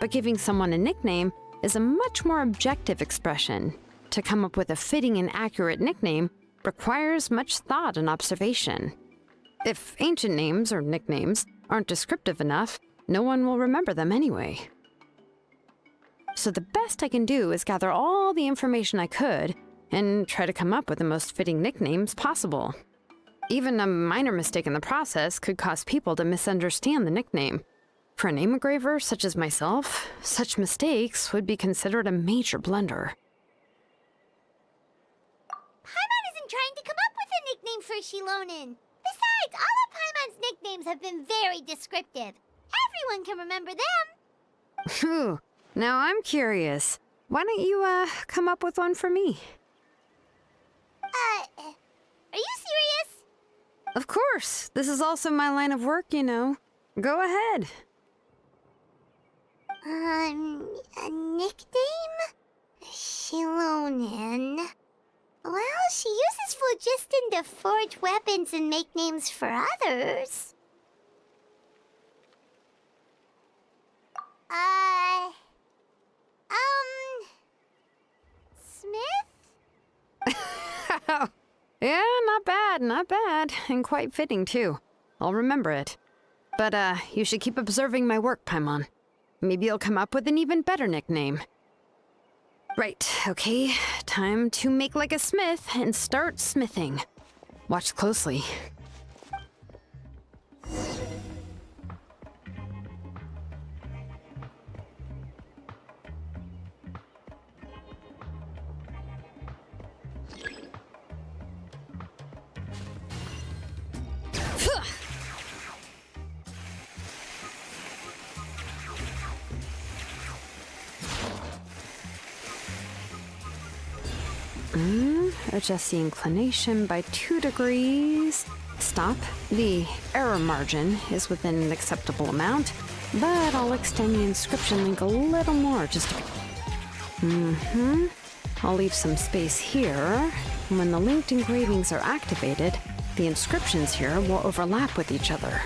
But giving someone a nickname is a much more objective expression. To come up with a fitting and accurate nickname requires much thought and observation. If ancient names or nicknames aren't descriptive enough, no one will remember them anyway. So the best I can do is gather all the information I could and try to come up with the most fitting nicknames possible. Even a minor mistake in the process could cause people to misunderstand the nickname. For a name engraver such as myself, such mistakes would be considered a major blunder. Paimon isn't trying to come up with a nickname for Xilonen. Besides, all of Paimon's nicknames have been very descriptive. Everyone can remember them. Phew. Now I'm curious. Why don't you, come up with one for me? Are you serious? Of course. This is also my line of work, you know. Go ahead. A nickname? Xilonen. Well, she uses phlogiston to forge weapons and make names for others. Smith? Yeah, not bad, and quite fitting too. I'll remember it. But, you should keep observing my work, Paimon. Maybe you'll come up with an even better nickname. Right, okay, time to make like a smith and start smithing. Watch closely. Adjust the inclination by 2 degrees. Stop. The error margin is within an acceptable amount. but I'll extend the inscription link a little more just to... I'll leave some space here. When the linked engravings are activated, the inscriptions here will overlap with each other.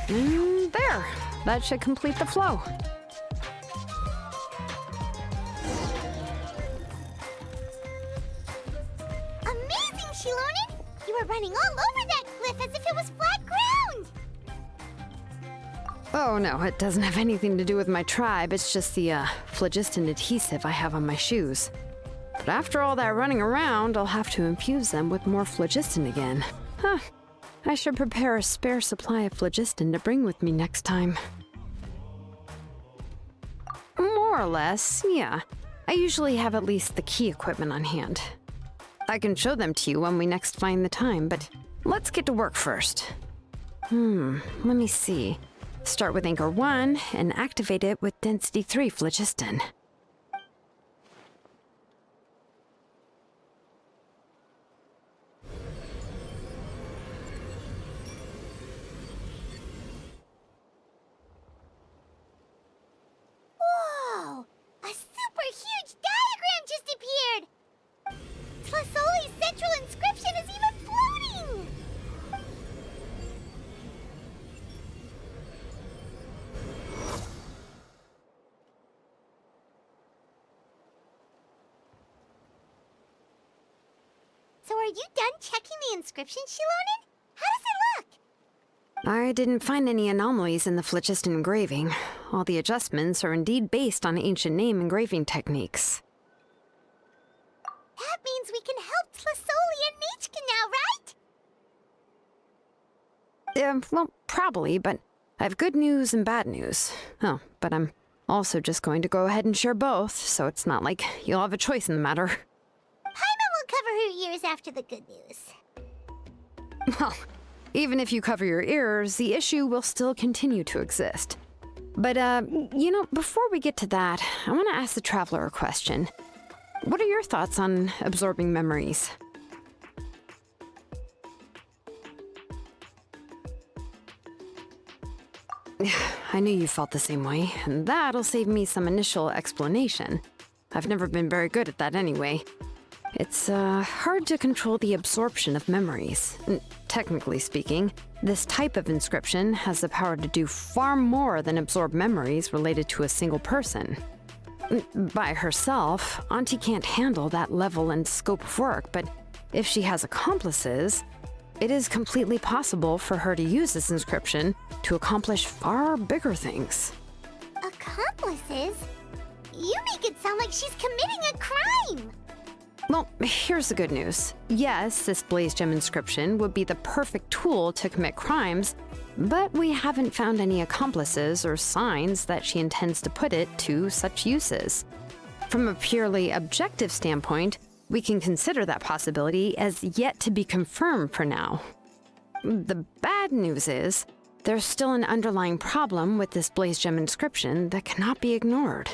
And there! That should complete the flow. Amazing, Xilonen! You were running all over that cliff as if it was flat ground! Oh no, it doesn't have anything to do with my tribe. It's just the phlogiston adhesive I have on my shoes. But after all that running around, I'll have to infuse them with more phlogiston again. Huh. I should prepare a spare supply of phlogiston to bring with me next time. More or less, yeah. I usually have at least the key equipment on hand. I can show them to you when we next find the time, but let's get to work first. Let me see. Start with Anchor 1 and activate it with Density 3 phlogiston. Whoa! A super huge diagram just appeared! Tlasoli's central inscription is even floating! So are you done checking the inscription, Xilonen? How does it look? I didn't find any anomalies in the phlogiston engraving. All the adjustments are indeed based on ancient name engraving techniques. That means we can help Tlasoli and Nechka now, right? Well, probably, but I have good news and bad news. Oh, but I'm also just going to go ahead and share both, so it's not like you'll have a choice in the matter. Paimon will cover her ears after the good news. Well, even if you cover your ears, the issue will still continue to exist. But, before we get to that, I want to ask the Traveler a question. What are your thoughts on absorbing memories? I knew you felt the same way, and that'll save me some initial explanation. I've never been very good at that anyway. It's hard to control the absorption of memories. Technically speaking, this type of inscription has the power to do far more than absorb memories related to a single person. By herself, Auntie can't handle that level and scope of work, but if she has accomplices, it is completely possible for her to use this inscription to accomplish far bigger things. Accomplices? You make it sound like she's committing a crime! Well, here's the good news. Yes, this blaze gem inscription would be the perfect tool to commit crimes, but we haven't found any accomplices or signs that she intends to put it to such uses. From a purely objective standpoint, we can consider that possibility as yet to be confirmed for now. The bad news is, there's still an underlying problem with this blaze gem inscription that cannot be ignored.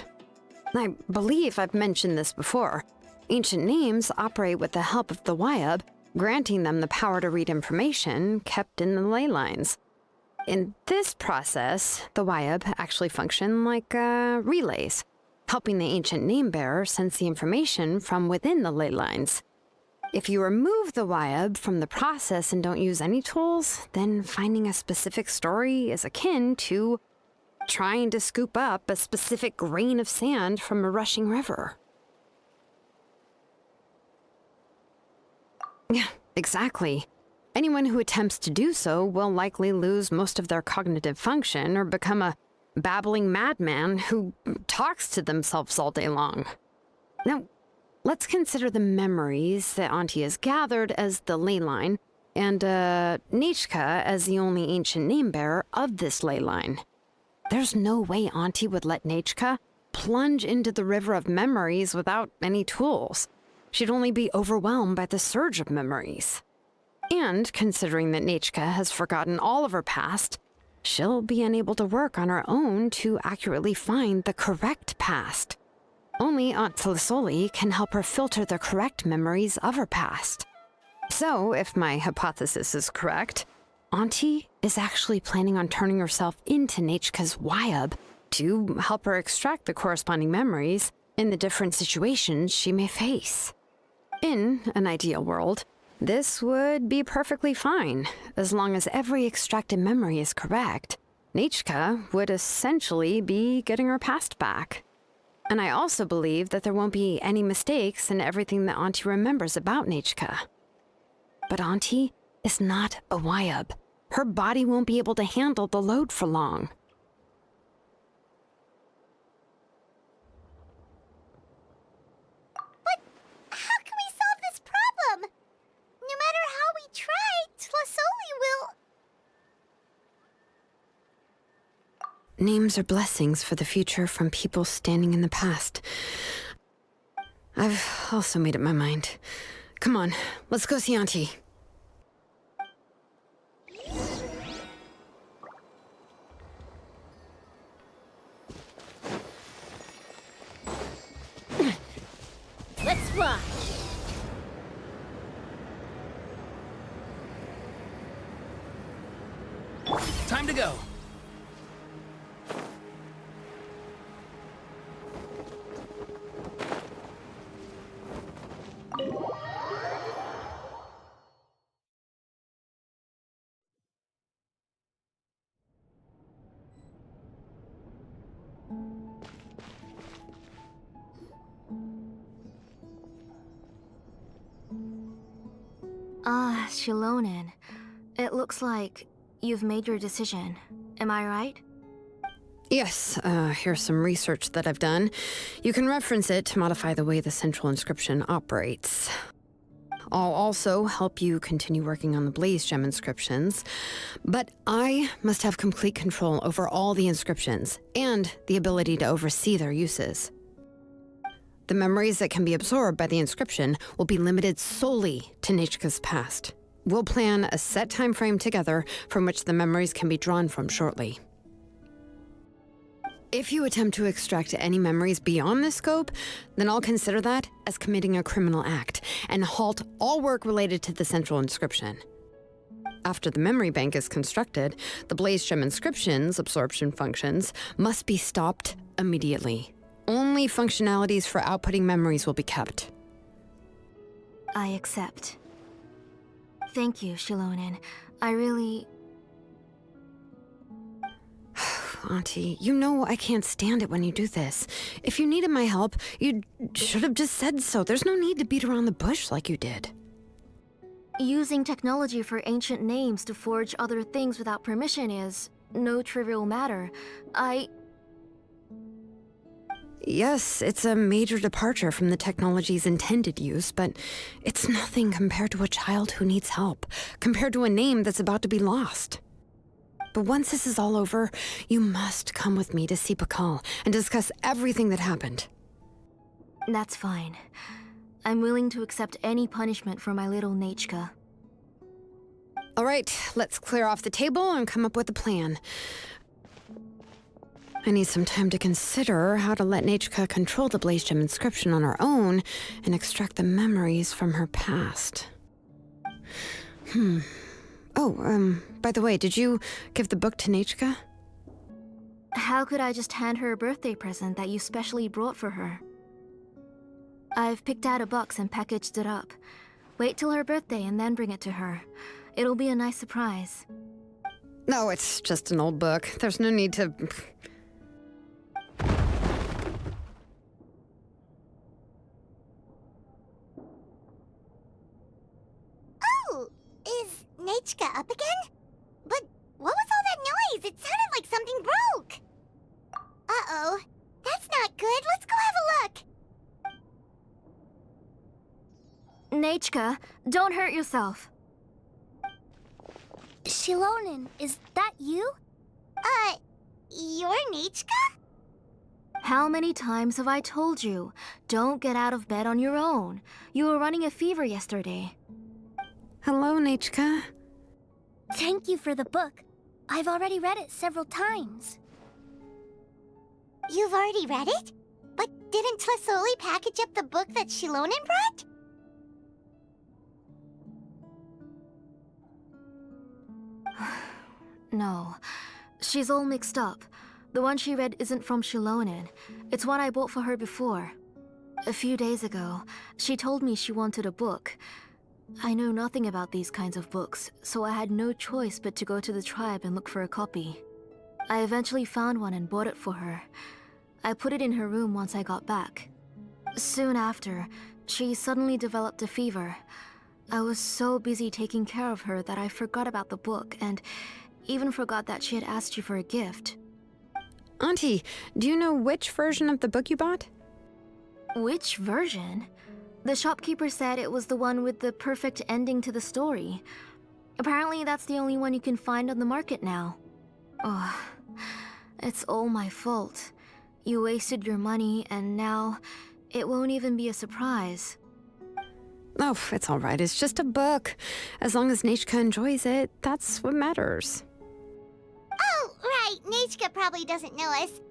I believe I've mentioned this before. Ancient names operate with the help of the Wyab, granting them the power to read information kept in the ley lines. In this process, the Wyab actually function like relays, helping the ancient name bearer sense the information from within the ley lines. If you remove the Wyab from the process and don't use any tools, then finding a specific story is akin to trying to scoop up a specific grain of sand from a rushing river. Yeah, exactly. Anyone who attempts to do so will likely lose most of their cognitive function or become a babbling madman who talks to themselves all day long. Now, let's consider the memories that Auntie has gathered as the ley line, and Nechka as the only ancient name bearer of this ley line. There's no way Auntie would let Nechka plunge into the river of memories without any tools. She'd only be overwhelmed by the surge of memories. And considering that Nechka has forgotten all of her past, she'll be unable to work on her own to accurately find the correct past. Only Aunt Tlasoli can help her filter the correct memories of her past. So, if my hypothesis is correct, Auntie is actually planning on turning herself into Nechka's Wyab to help her extract the corresponding memories in the different situations she may face. In an ideal world, this would be perfectly fine, as long as every extracted memory is correct. Nechka would essentially be getting her past back. And I also believe that there won't be any mistakes in everything that Auntie remembers about Nechka. But Auntie is not a Wyab. Her body won't be able to handle the load for long. But how can we solve this problem? No matter how we try, Tlasoli will... Names are blessings for the future from people standing in the past. I've also made up my mind. Come on, let's go see Auntie. Let's fly! Time to go. Xilonen. It looks like you've made your decision. Am I right? Yes, here's some research that I've done. You can reference it to modify the way the central inscription operates. I'll also help you continue working on the Blaze Gem inscriptions, but I must have complete control over all the inscriptions and the ability to oversee their uses. The memories that can be absorbed by the inscription will be limited solely to Nechka's past. We'll plan a set time frame together from which the memories can be drawn from shortly. If you attempt to extract any memories beyond this scope, then I'll consider that as committing a criminal act and halt all work related to the central inscription. After the memory bank is constructed, the Blaze Gem inscription's absorption functions must be stopped immediately. Only functionalities for outputting memories will be kept. I accept. Thank you, Xilonen. I really... Auntie, you know I can't stand it when you do this. If you needed my help, you should have just said so. There's no need to beat around the bush like you did. Using technology for ancient names to forge other things without permission is no trivial matter. Yes, it's a major departure from the technology's intended use, but it's nothing compared to a child who needs help, compared to a name that's about to be lost. But once this is all over, you must come with me to see Pakal and discuss everything that happened. That's fine. I'm willing to accept any punishment for my little Nechka. All right, let's clear off the table and come up with a plan. I need some time to consider how to let Nechka control the Blaze Gem inscription on her own and extract the memories from her past. Oh, by the way, did you give the book to Nechka? How could I just hand her a birthday present that you specially brought for her? I've picked out a box and packaged it up. Wait till her birthday and then bring it to her. It'll be a nice surprise. No, it's just an old book. There's no need to... Oh, is Nechka up again? But what was all that noise? It sounded like something broke. Uh-oh. That's not good. Let's go have a look. Nechka, don't hurt yourself. Xilonen, is that you? You're Nechka? How many times have I told you? Don't get out of bed on your own. You were running a fever yesterday. Hello, Nechka. Thank you for the book. I've already read it several times. You've already read it? But didn't Tlasoli package up the book that Xilonen brought? No. She's all mixed up. The one she read isn't from Xilonen. It's one I bought for her before. A few days ago, she told me she wanted a book. I know nothing about these kinds of books, so I had no choice but to go to the tribe and look for a copy. I eventually found one and bought it for her. I put it in her room once I got back. Soon after, she suddenly developed a fever. I was so busy taking care of her that I forgot about the book and even forgot that she had asked you for a gift. Auntie, do you know which version of the book you bought? Which version? The shopkeeper said it was the one with the perfect ending to the story. Apparently that's the only one you can find on the market now. Oh, it's all my fault. You wasted your money and now it won't even be a surprise. Oh, it's all right. It's just a book. As long as Nechka enjoys it, that's what matters. Oh, right. Nechka probably doesn't know us.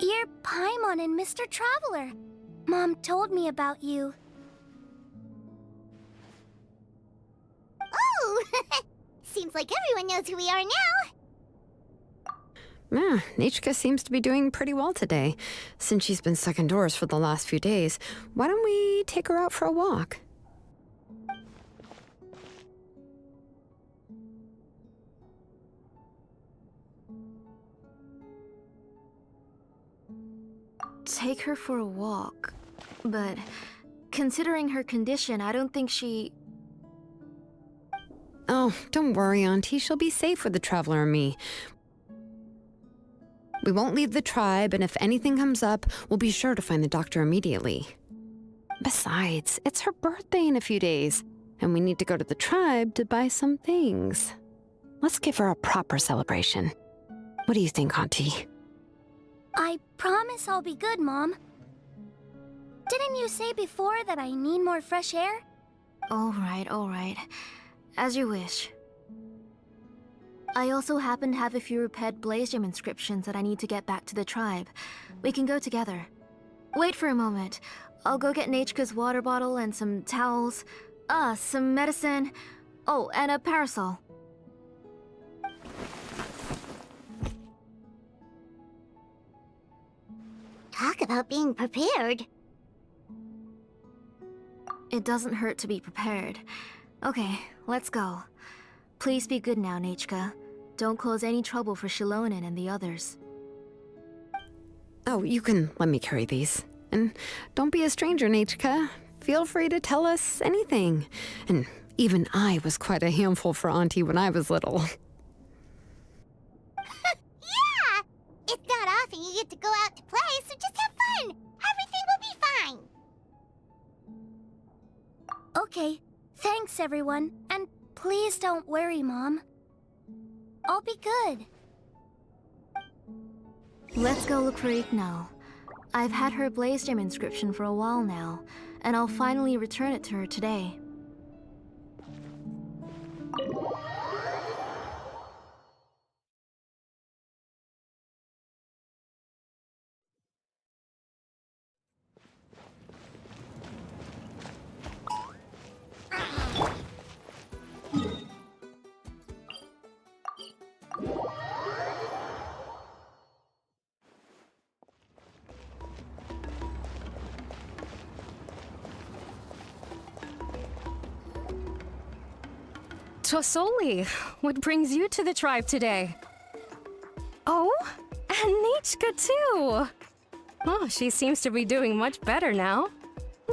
You're Paimon and Mr. Traveler. Mom told me about you. Oh! Seems like everyone knows who we are now. Yeah, Nechka seems to be doing pretty well today. Since she's been stuck indoors for the last few days, why don't we take her out for a walk? Take her for a walk. But considering her condition, I don't think she... Oh, don't worry, Auntie. She'll be safe with the Traveler and me. We won't leave the tribe, and if anything comes up, we'll be sure to find the doctor immediately. Besides, it's her birthday in a few days, and we need to go to the tribe to buy some things. Let's give her a proper celebration. What do you think, Auntie? I promise I'll be good, Mom. Didn't you say before that I need more fresh air? All right. As you wish. I also happen to have a few repaired blaze gem inscriptions that I need to get back to the tribe. We can go together. Wait for a moment. I'll go get Nechka's water bottle and some towels. Some medicine. Oh, and a parasol. Talk about being prepared. It doesn't hurt to be prepared. Okay, let's go. Please be good now, Nechka. Don't cause any trouble for Xilonen and the others. Oh, you can let me carry these. And don't be a stranger, Nechka. Feel free to tell us anything. And even I was quite a handful for Auntie when I was little. Yeah! It's not often you get to go out to play, so just have fun. Everything will be fine. Okay, thanks everyone. And please don't worry, Mom. I'll be good. Let's go look for Ignal. I've had her blaze gem inscription for a while now, and I'll finally return it to her today. Tosoli, what brings you to the tribe today? Oh, and Nechka too! Oh, she seems to be doing much better now.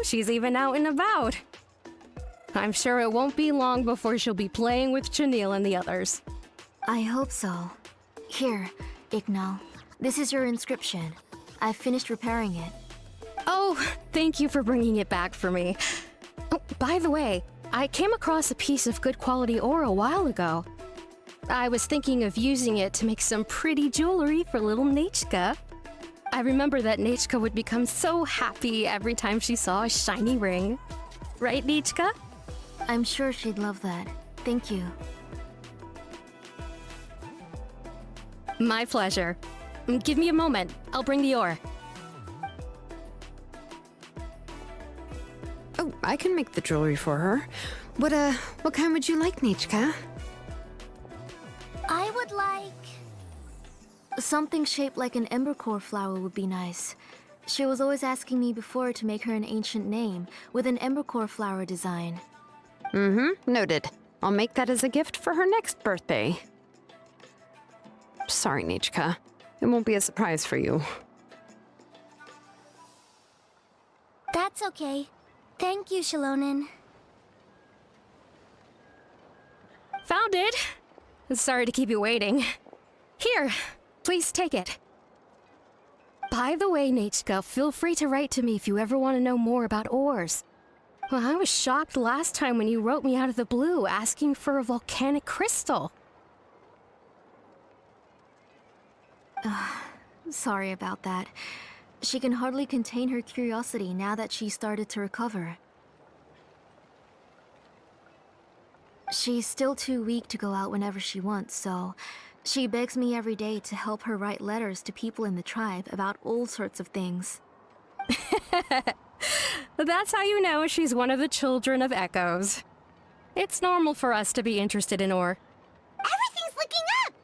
She's even out and about. I'm sure it won't be long before she'll be playing with Chanil and the others. I hope so. Here, Ignal. This is your inscription. I've finished repairing it. Oh, thank you for bringing it back for me. Oh, by the way, I came across a piece of good quality ore a while ago. I was thinking of using it to make some pretty jewelry for little Nechka. I remember that Nechka would become so happy every time she saw a shiny ring. Right, Nechka? I'm sure she'd love that. Thank you. My pleasure. Give me a moment. I'll bring the ore. Oh, I can make the jewelry for her. What kind would you like, Nechka? like... Something shaped like an embercore flower would be nice. She was always asking me before to make her an ancient name with an embercore flower design. Noted. I'll make that as a gift for her next birthday. Sorry, Nichka. It won't be a surprise for you. That's okay. Thank you, Xilonen. Found it! Sorry to keep you waiting. Here, please take it. By the way, Nichka, feel free to write to me if you ever want to know more about ores. Well, I was shocked last time when you wrote me out of the blue asking for a volcanic crystal. Sorry about that. She can hardly contain her curiosity now that she started to recover. She's still too weak to go out whenever she wants, so she begs me every day to help her write letters to people in the tribe about all sorts of things. That's how you know she's one of the children of echoes. It's normal for us to be interested in ore. Everything's looking up!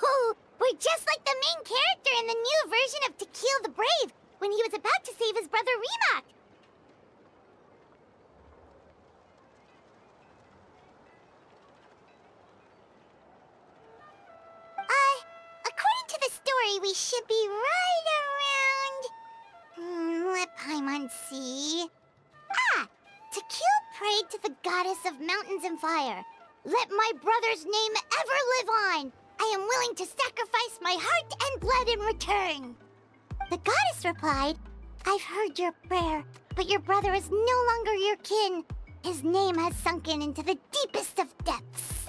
Oh, we're just like the main character in the new version of To Kill the Brave, when he was about to save his brother Rimac. According to the story, we should be right around... let Paimon see... To kill prayed to the goddess of mountains and fire. Let my brother's name ever live on. I am willing to sacrifice my heart and blood in return. The goddess replied, I've heard your prayer, but your brother is no longer your kin. His name has sunken into the deepest of depths.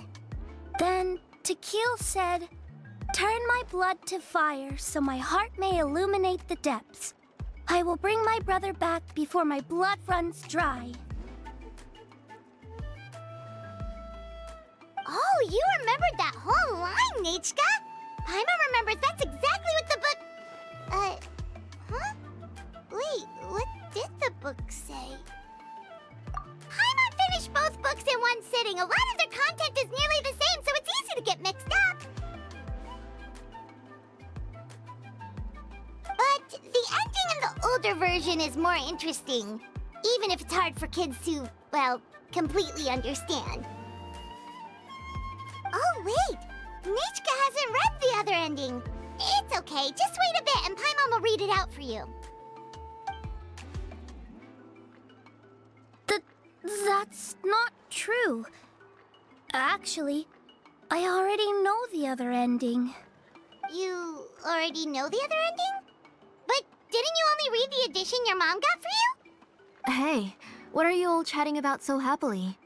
Then Tequil said, turn my blood to fire so my heart may illuminate the depths. I will bring my brother back before my blood runs dry. Oh, you remembered that whole line, Nichka! Paimon remembers that's exactly what the book... huh? Wait, what did the book say? Paimon finished both books in one sitting. A lot of their content is nearly the same, so it's easy to get mixed up. But the ending in the older version is more interesting, even if it's hard for kids to, well, completely understand. Oh, wait! Nichka hasn't read the other ending. It's okay, just wait a bit and Paimon will read it out for you. That's not true. Actually, I already know the other ending. You already know the other ending? But didn't you only read the edition your mom got for you? Hey, what are you all chatting about so happily?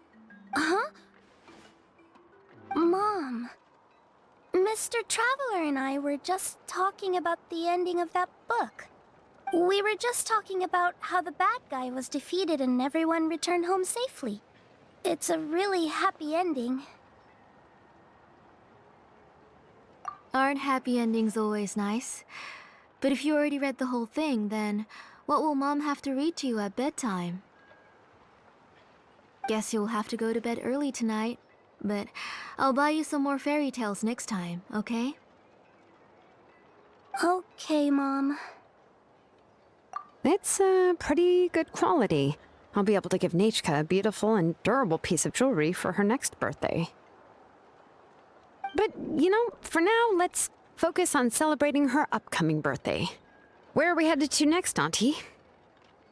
Huh? Mom, Mr. Traveler and I were just talking about the ending of that book. We were just talking about how the bad guy was defeated and everyone returned home safely. It's a really happy ending. Aren't happy endings always nice? But if you already read the whole thing, then what will Mom have to read to you at bedtime? Guess you'll have to go to bed early tonight. But I'll buy you some more fairy tales next time, okay? Okay, Mom. It's pretty good quality. I'll be able to give Nichka a beautiful and durable piece of jewelry for her next birthday. But, you know, for now, let's focus on celebrating her upcoming birthday. Where are we headed to next, Auntie?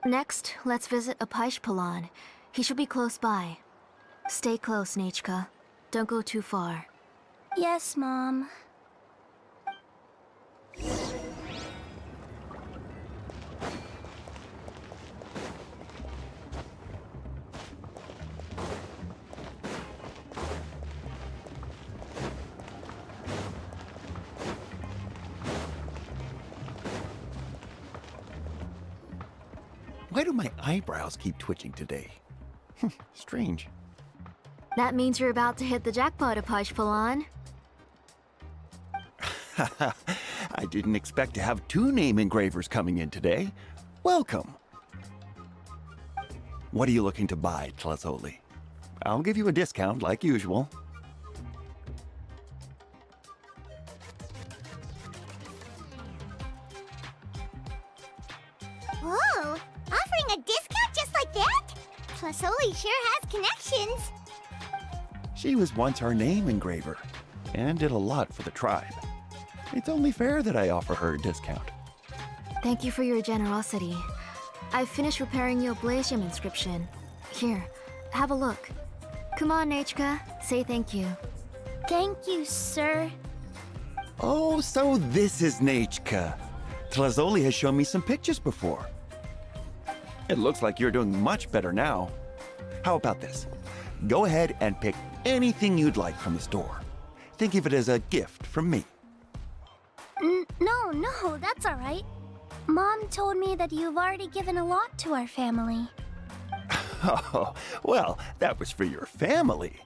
Next, let's visit Apaish. He should be close by. Stay close, Nichka. Don't go too far. Yes, Mom. Why do my eyebrows keep twitching today? Strange. That means you're about to hit the jackpot, Apaish. I didn't expect to have 2 name engravers coming in today. Welcome. What are you looking to buy, Tlazoli? I'll give you a discount like usual. She was once our name engraver and did a lot for the tribe. It's only fair that I offer her a discount. Thank you for your generosity. I've finished repairing your blaze gem inscription. Here, have a look. Come on, Nechka, say thank you. Thank you, sir. Oh, so this is Nechka. Tlazoli has shown me some pictures before. It looks like you're doing much better now. How about this? Go ahead and pick anything you'd like from the store. Think of it as a gift from me. No, that's all right. Mom told me that you've already given a lot to our family. Oh, well, that was for your family.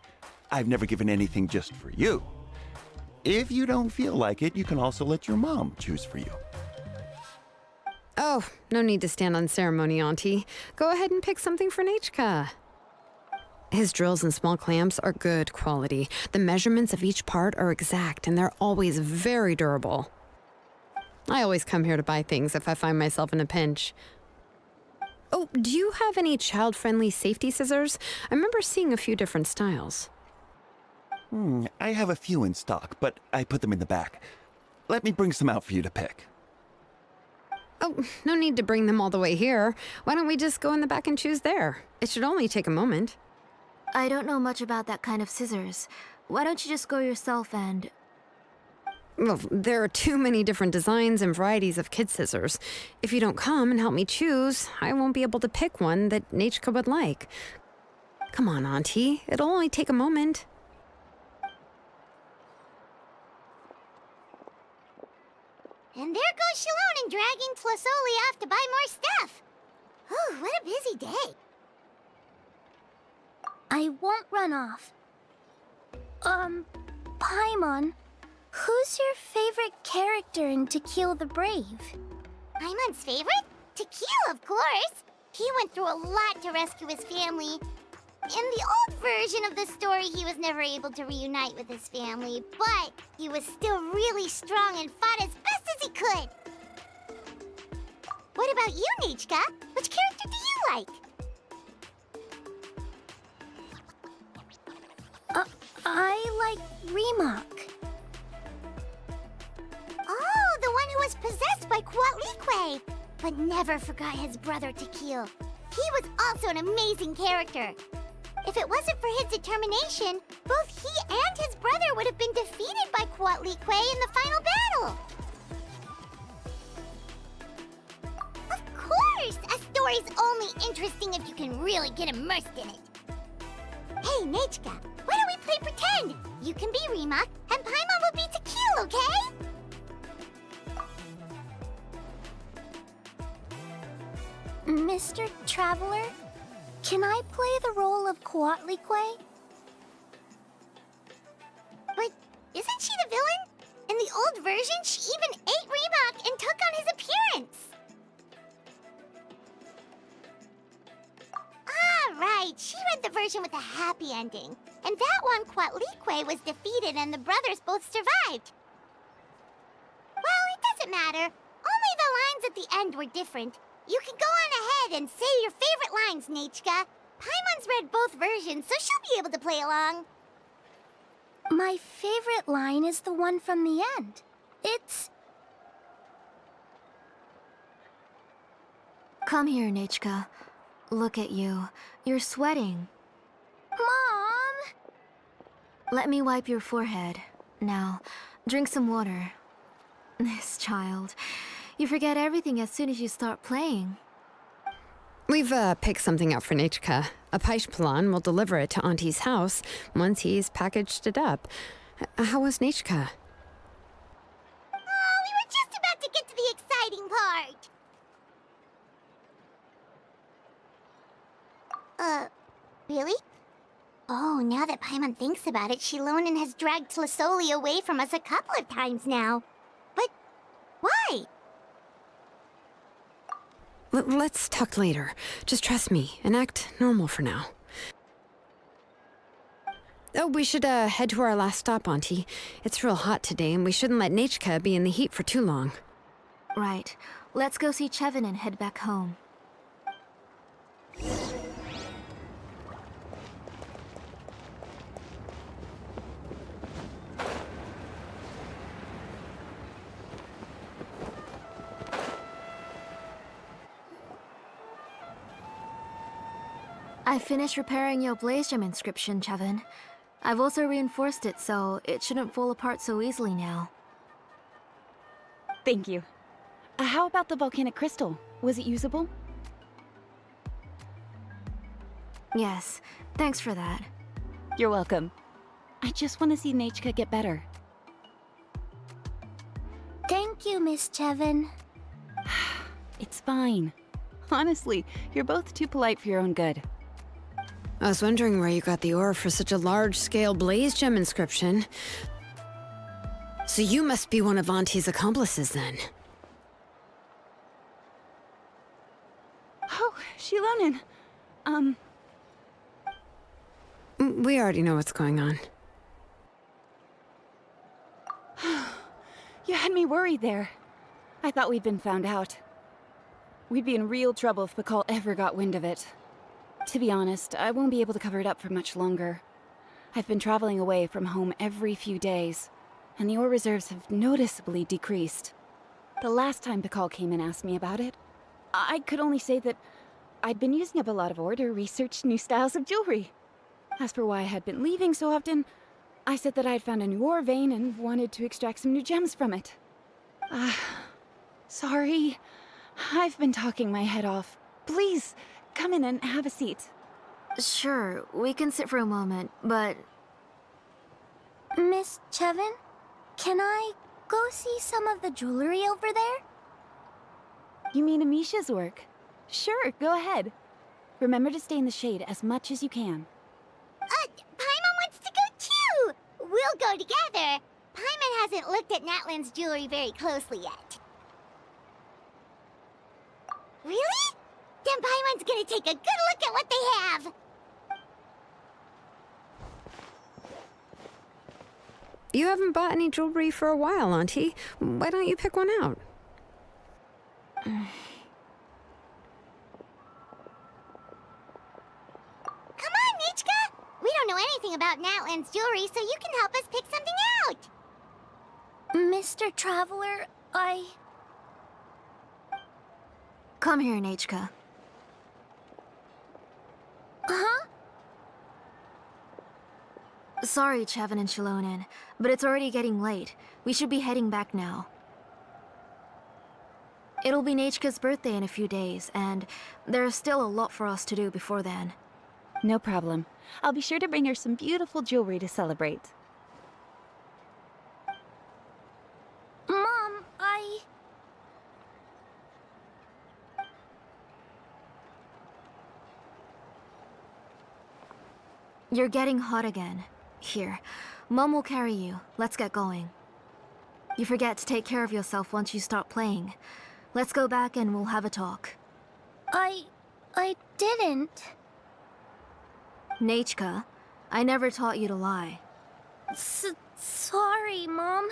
I've never given anything just for you. If you don't feel like it, you can also let your mom choose for you. Oh, no need to stand on ceremony, Auntie. Go ahead and pick something for Nechka. His drills and small clamps are good quality. The measurements of each part are exact, and they're always very durable. I always come here to buy things if I find myself in a pinch. Oh, do you have any child-friendly safety scissors? I remember seeing a few different styles. I have a few in stock, but I put them in the back. Let me bring some out for you to pick. Oh, no need to bring them all the way here. Why don't we just go in the back and choose there? It should only take a moment. I don't know much about that kind of scissors. Why don't you just go yourself and... Well, there are too many different designs and varieties of kid scissors. If you don't come and help me choose, I won't be able to pick one that Nechka would like. Come on, Auntie. It'll only take a moment. And there goes Xilonen dragging Tlazoli off to buy more stuff. Oh, what a busy day. I won't run off. Paimon, who's your favorite character in To Kill the Brave? Paimon's favorite? To Kill, of course. He went through a lot to rescue his family. In the old version of the story, he was never able to reunite with his family, but he was still really strong and fought as best as he could. What about you, Nechka? Which character do you like? I like Remak. Oh, the one who was possessed by Quatlique, but never forgot his brother Tequil. He was also an amazing character. If it wasn't for his determination, both he and his brother would have been defeated by Quatlique in the final battle. Of course! A story's only interesting if you can really get immersed in it. Hey, Nechka, why don't we play pretend? You can be Remak, and Paimon will be Tequil, okay? Mr. Traveler, can I play the role of Quatlique? But isn't she the villain? In the old version, she even ate Remak and took on his appearance. Ah, right. She read the version with a happy ending. And that one, Quatlique was defeated and the brothers both survived. Well, it doesn't matter. Only the lines at the end were different. You can go on ahead and say your favorite lines, Nechka. Paimon's read both versions, so she'll be able to play along. My favorite line is the one from the end. It's... Come here, Nechka. Look at you. You're sweating. Mom! Let me wipe your forehead. Now, drink some water. This child. You forget everything as soon as you start playing. We've picked something out for Nechka. A Paishpalan will deliver it to Auntie's house once he's packaged it up. How was Nechka? Oh, we were just about to get to the exciting part. Really? Oh, now that Paimon thinks about it, Xilonen has dragged Tlazoli away from us a couple of times now. But why? Let's talk later. Just trust me and act normal for now. Oh, we should head to our last stop, Auntie. It's real hot today, and we shouldn't let Nechka be in the heat for too long. Right. Let's go see Chevin and head back home. I finished repairing your blaze gem inscription, Chevin. I've also reinforced it so it shouldn't fall apart so easily now. Thank you. How about the volcanic crystal? Was it usable? Yes, thanks for that. You're welcome. I just want to see Nechka get better. Thank you, Miss Chevin. It's fine. Honestly, you're both too polite for your own good. I was wondering where you got the ore for such a large-scale blaze gem inscription. So you must be one of Auntie's accomplices, then. Oh, Xilonen. We already know what's going on. You had me worried there. I thought we'd been found out. We'd be in real trouble if Bakal ever got wind of it. To be honest, I won't be able to cover it up for much longer. I've been traveling away from home every few days, and the ore reserves have noticeably decreased. The last time Bakal came and asked me about it, I could only say that I'd been using up a lot of ore to research new styles of jewelry. As for why I had been leaving so often, I said that I had found a new ore vein and wanted to extract some new gems from it. Sorry. I've been talking my head off. Please, come in and have a seat. Sure, we can sit for a moment, but... Miss Chevin, can I go see some of the jewelry over there? You mean Amisha's work? Sure, go ahead. Remember to stay in the shade as much as you can. Paimon wants to go too! We'll go together. Paimon hasn't looked at Natlan's jewelry very closely yet. Really? Then Paimon's gonna take a good look at what they have! You haven't bought any jewelry for a while, Auntie. Why don't you pick one out? Come on, Nichka! We don't know anything about Natlan's jewelry, so you can help us pick something out! Mr. Traveler, Come here, Nechka. Huh? Sorry, Chevin and Xilonen, but it's already getting late. We should be heading back now. It'll be Nechka's birthday in a few days, and there's still a lot for us to do before then. No problem. I'll be sure to bring her some beautiful jewelry to celebrate. Mom, You're getting hot again. Here, Mom will carry you. Let's get going. You forget to take care of yourself once you start playing. Let's go back and we'll have a talk. I didn't. Nechka, I never taught you to lie. Sorry, Mom.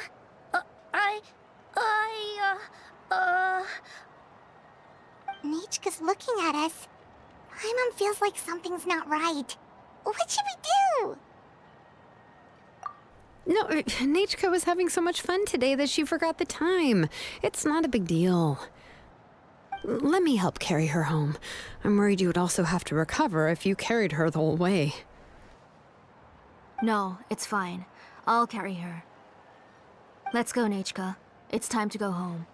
Nichka's looking at us. Paimon feels like something's not right. What should we do? No, Nechka was having so much fun today that she forgot the time. It's not a big deal. Let me help carry her home. I'm worried you would also have to recover if you carried her the whole way. No, it's fine. I'll carry her. Let's go, Nechka. It's time to go home.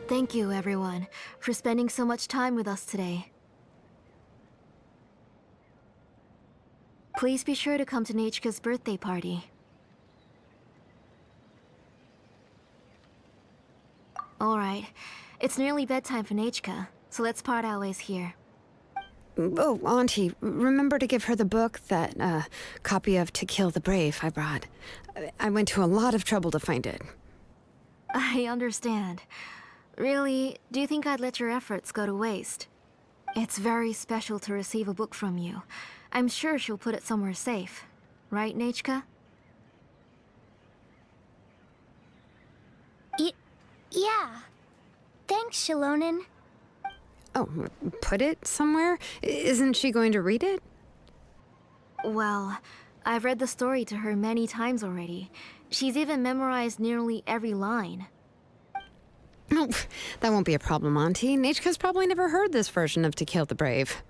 Thank you, everyone, for spending so much time with us today. Please be sure to come to Nechka's birthday party. Alright, it's nearly bedtime for Nechka, so let's part our ways here. Oh, Auntie, remember to give her the book, that copy of To Kill the Brave I brought. I went to a lot of trouble to find it. I understand. Really, do you think I'd let your efforts go to waste? It's very special to receive a book from you, I'm sure she'll put it somewhere safe. Right, Nechka? Yeah. Thanks, Xilonen. Oh, put it somewhere? Isn't she going to read it? Well, I've read the story to her many times already. She's even memorized nearly every line. No, that won't be a problem, Auntie. Nechka's probably never heard this version of To Kill the Brave.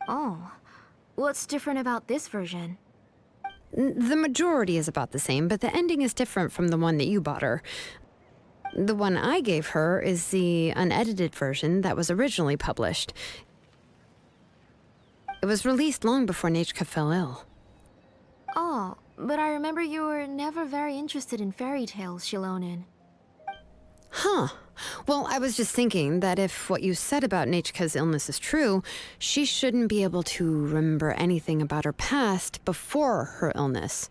Oh. What's different about this version? The majority is about the same, but the ending is different from the one that you bought her. The one I gave her is the unedited version that was originally published. It was released long before Nechka fell ill. Oh, but I remember you were never very interested in fairy tales, Xilonen. Huh. Well, I was just thinking that if what you said about Nechka's illness is true, she shouldn't be able to remember anything about her past before her illness.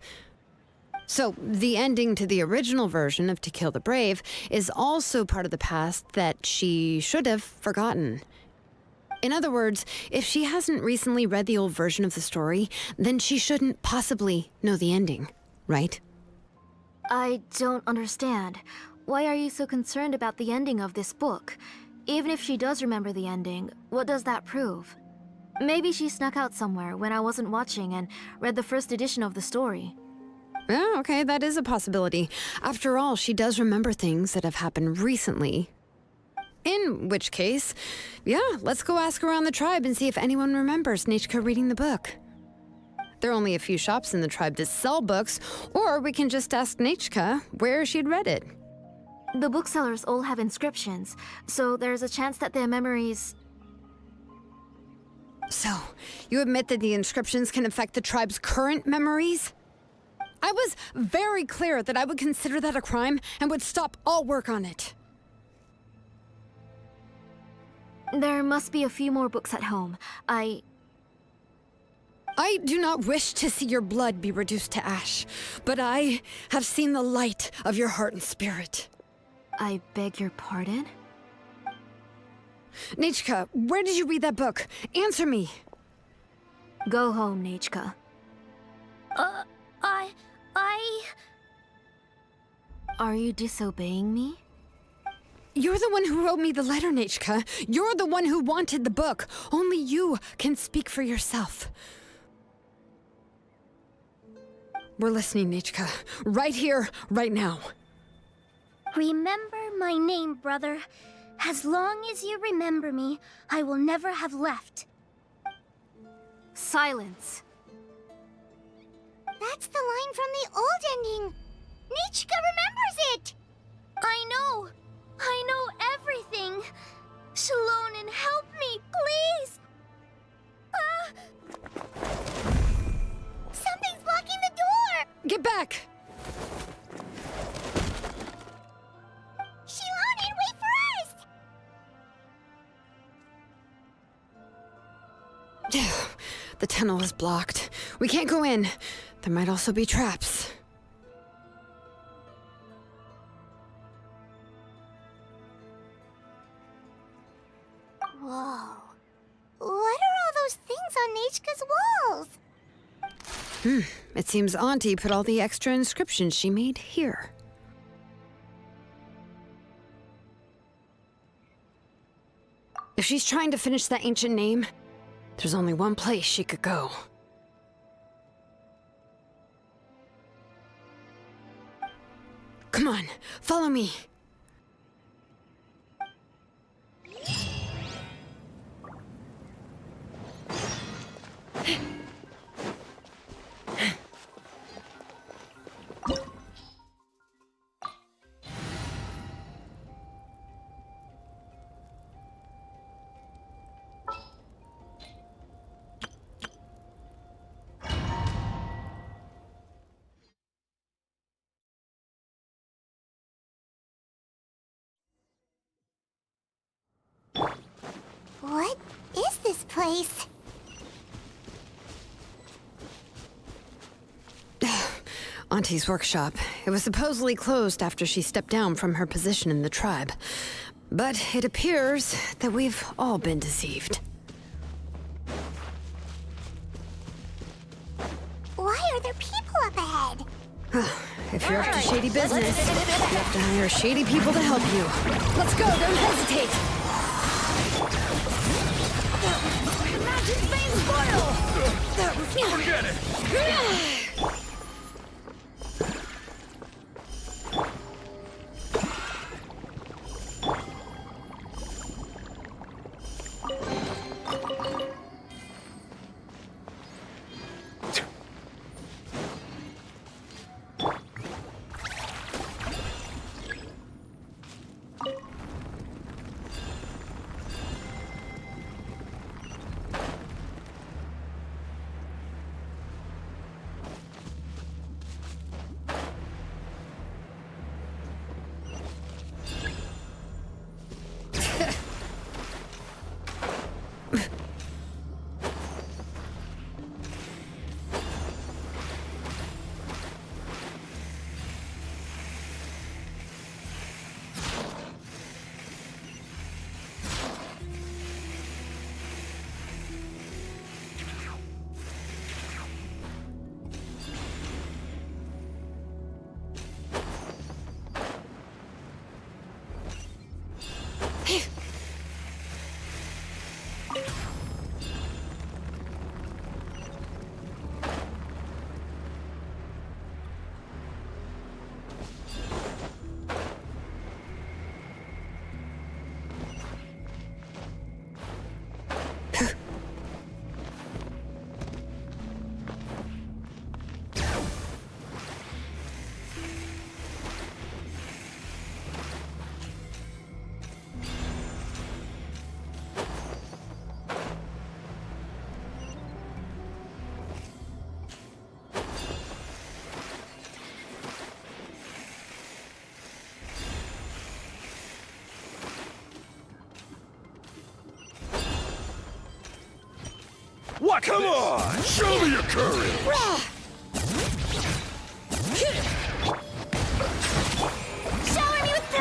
So, the ending to the original version of To Kill the Brave is also part of the past that she should have forgotten. In other words, if she hasn't recently read the old version of the story, then she shouldn't possibly know the ending, right? I don't understand. Why are you so concerned about the ending of this book? Even if she does remember the ending, what does that prove? Maybe she snuck out somewhere when I wasn't watching and read the first edition of the story. Yeah, okay, that is a possibility. After all, she does remember things that have happened recently. In which case, yeah, let's go ask around the tribe and see if anyone remembers Nechka reading the book. There are only a few shops in the tribe that sell books, or we can just ask Nechka where she'd read it. The booksellers all have inscriptions, so there's a chance that their memories... So, you admit that the inscriptions can affect the tribe's current memories? I was very clear that I would consider that a crime and would stop all work on it. There must be a few more books at home. I do not wish to see your blood be reduced to ash, but I have seen the light of your heart and spirit. I beg your pardon? Nechka, where did you read that book? Answer me. Go home, Nechka. Are you disobeying me? You're the one who wrote me the letter, Nechka. You're the one who wanted the book. Only you can speak for yourself. We're listening, Nechka. Right here, right now. Remember my name, brother. As long as you remember me, I will never have left. Silence. That's the line from the old ending. Nechka remembers it! I know everything. Xilonen, help me, please! Something's blocking the door! Get back! Xilonen, wait for us! The tunnel is blocked. We can't go in. There might also be traps. Whoa. What are all those things on Nechka's walls? It seems Auntie put all the extra inscriptions she made here. If she's trying to finish that ancient name, there's only one place she could go. Come on, follow me. What is this place? Auntie's workshop. It was supposedly closed after she stepped down from her position in the tribe. But it appears that we've all been deceived. If you're up to shady business, you have to hire shady people to help you. Let's go, don't hesitate! Magic veins boil! Forget it! What? Come on! Show me your courage! Shower me with the...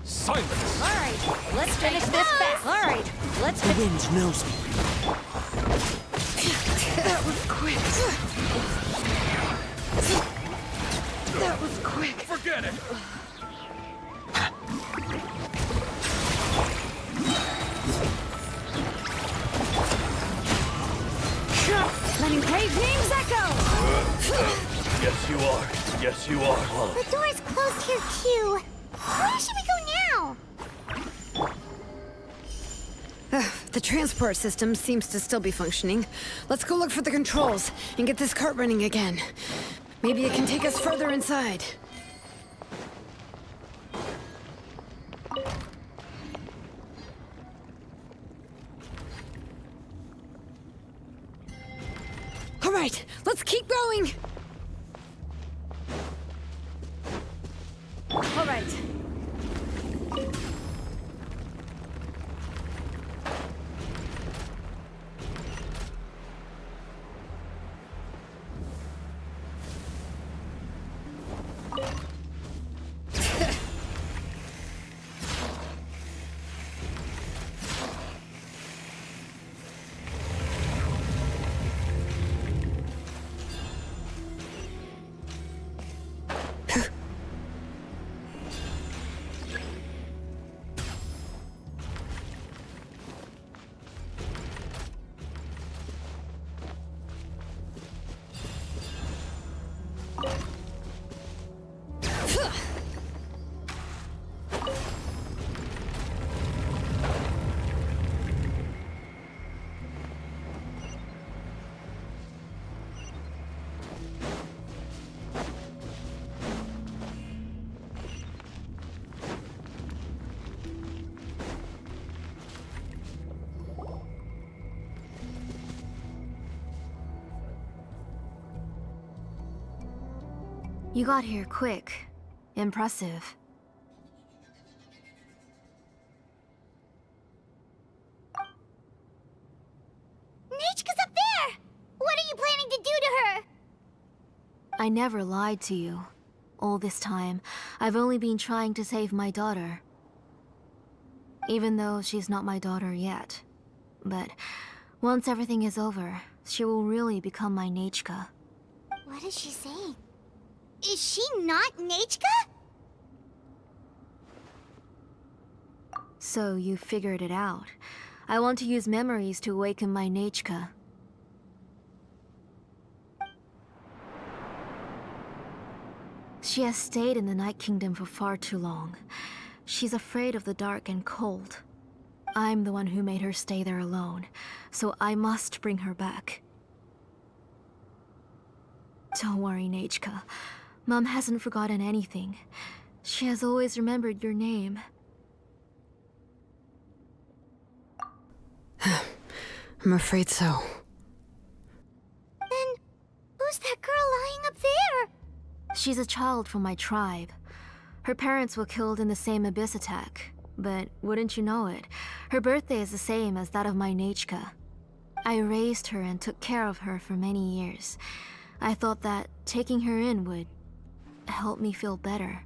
Silence! Alright, let's finish this fast. Alright, let's The wind knows me. That was quick. That was quick. Forget it! Letting brave names echo! Yes, you are. Yes, you are. The door's closed here, too. Where should we go now? The transport system seems to still be functioning. Let's go look for the controls and get this cart running again. Maybe it can take us further inside. All right, let's keep going. All right. You got here quick. Impressive. Nechka's up there! What are you planning to do to her? I never lied to you. All this time, I've only been trying to save my daughter. Even though she's not my daughter yet. But once everything is over, she will really become my Nechka. What is she saying? Is she not Nechka? So you figured it out. I want to use memories to awaken my Nechka. She has stayed in the Night Kingdom for far too long. She's afraid of the dark and cold. I'm the one who made her stay there alone, so I must bring her back. Don't worry, Nechka. Mom hasn't forgotten anything. She has always remembered your name. I'm afraid so. Then, who's that girl lying up there? She's a child from my tribe. Her parents were killed in the same abyss attack. But wouldn't you know it, her birthday is the same as that of my Nechka. I raised her and took care of her for many years. I thought that taking her in would help me feel better.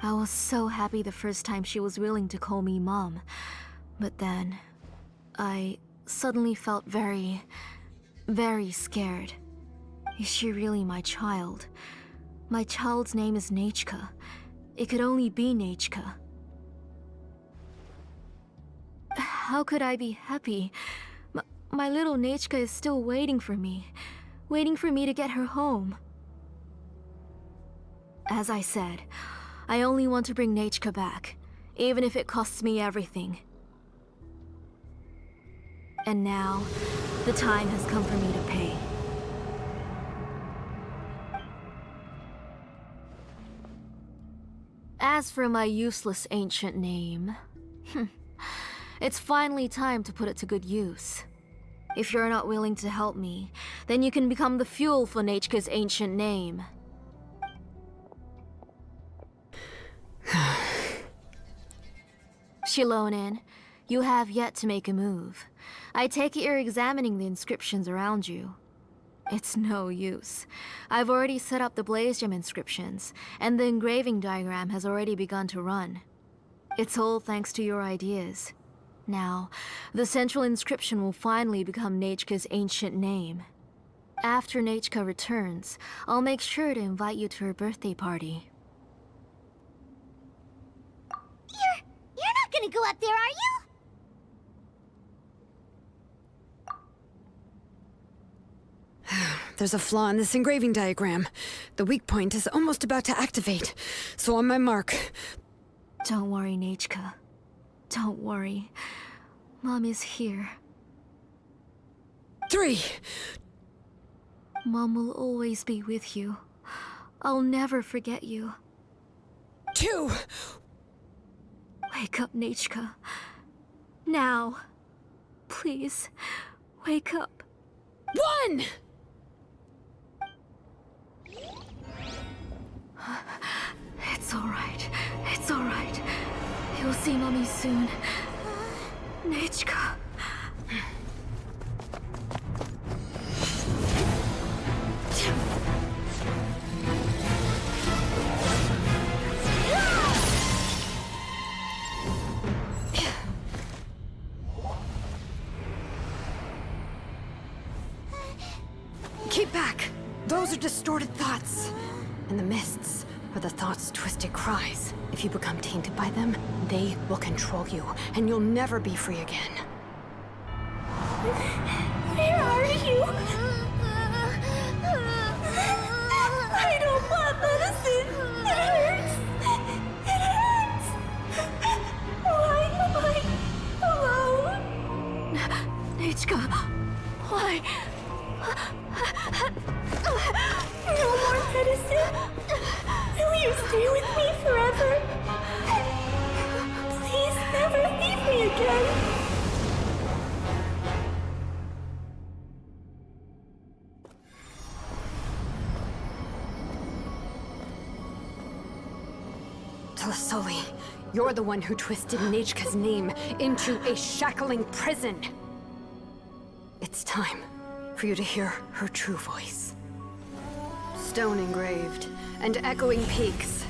I was so happy the first time she was willing to call me Mom. But then, I suddenly felt very scared. Is she really my child? My child's name is Nechka. It could only be Nechka. How could I be happy? My little Nechka is still waiting for me to get her home. As I said, I only want to bring Nechka back, even if it costs me everything. And now, the time has come for me to pay. As for my useless ancient name, it's finally time to put it to good use. If you're not willing to help me, then you can become the fuel for Nechka's ancient name. Xilonen, you have yet to make a move. I take it you're examining the inscriptions around you. It's no use. I've already set up the blaze gem inscriptions, and the engraving diagram has already begun to run. It's all thanks to your ideas. Now, the central inscription will finally become Nechka's ancient name. After Nechka returns, I'll make sure to invite you to her birthday party. You're not gonna go up there, are you? There's a flaw in this engraving diagram. The weak point is almost about to activate. So on my mark. Don't worry, Nechka. Don't worry. Mom is here. 3. Mom will always be with you. I'll never forget you. 2. Wake up, Nechka. Now. Please, wake up. 1! It's alright. It's alright. You'll see Mommy soon. Nechka. Keep back! Those are distorted thoughts. And the mists are the thoughts' twisted cries. If you become tainted by them, they will control you, and you'll never be free again. Where are you? I don't want medicine. It hurts. It hurts. Why am I alone? Nechka, why? No more medicine. Will you stay with me forever? Please never leave me again. Tlasoli, you're the one who twisted Nechka's name into a shackling prison. It's time for you to hear her true voice. Stone engraved and echoing peaks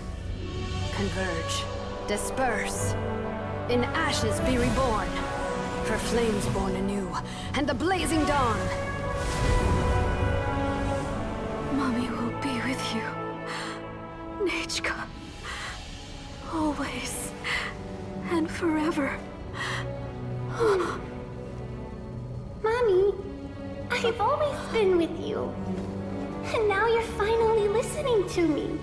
converge, disperse, in ashes be reborn, for flames born anew, and the blazing dawn. Mommy will be with you. Nechka. Always. And forever. Mommy, I've always been with you. And now you're finally listening to me.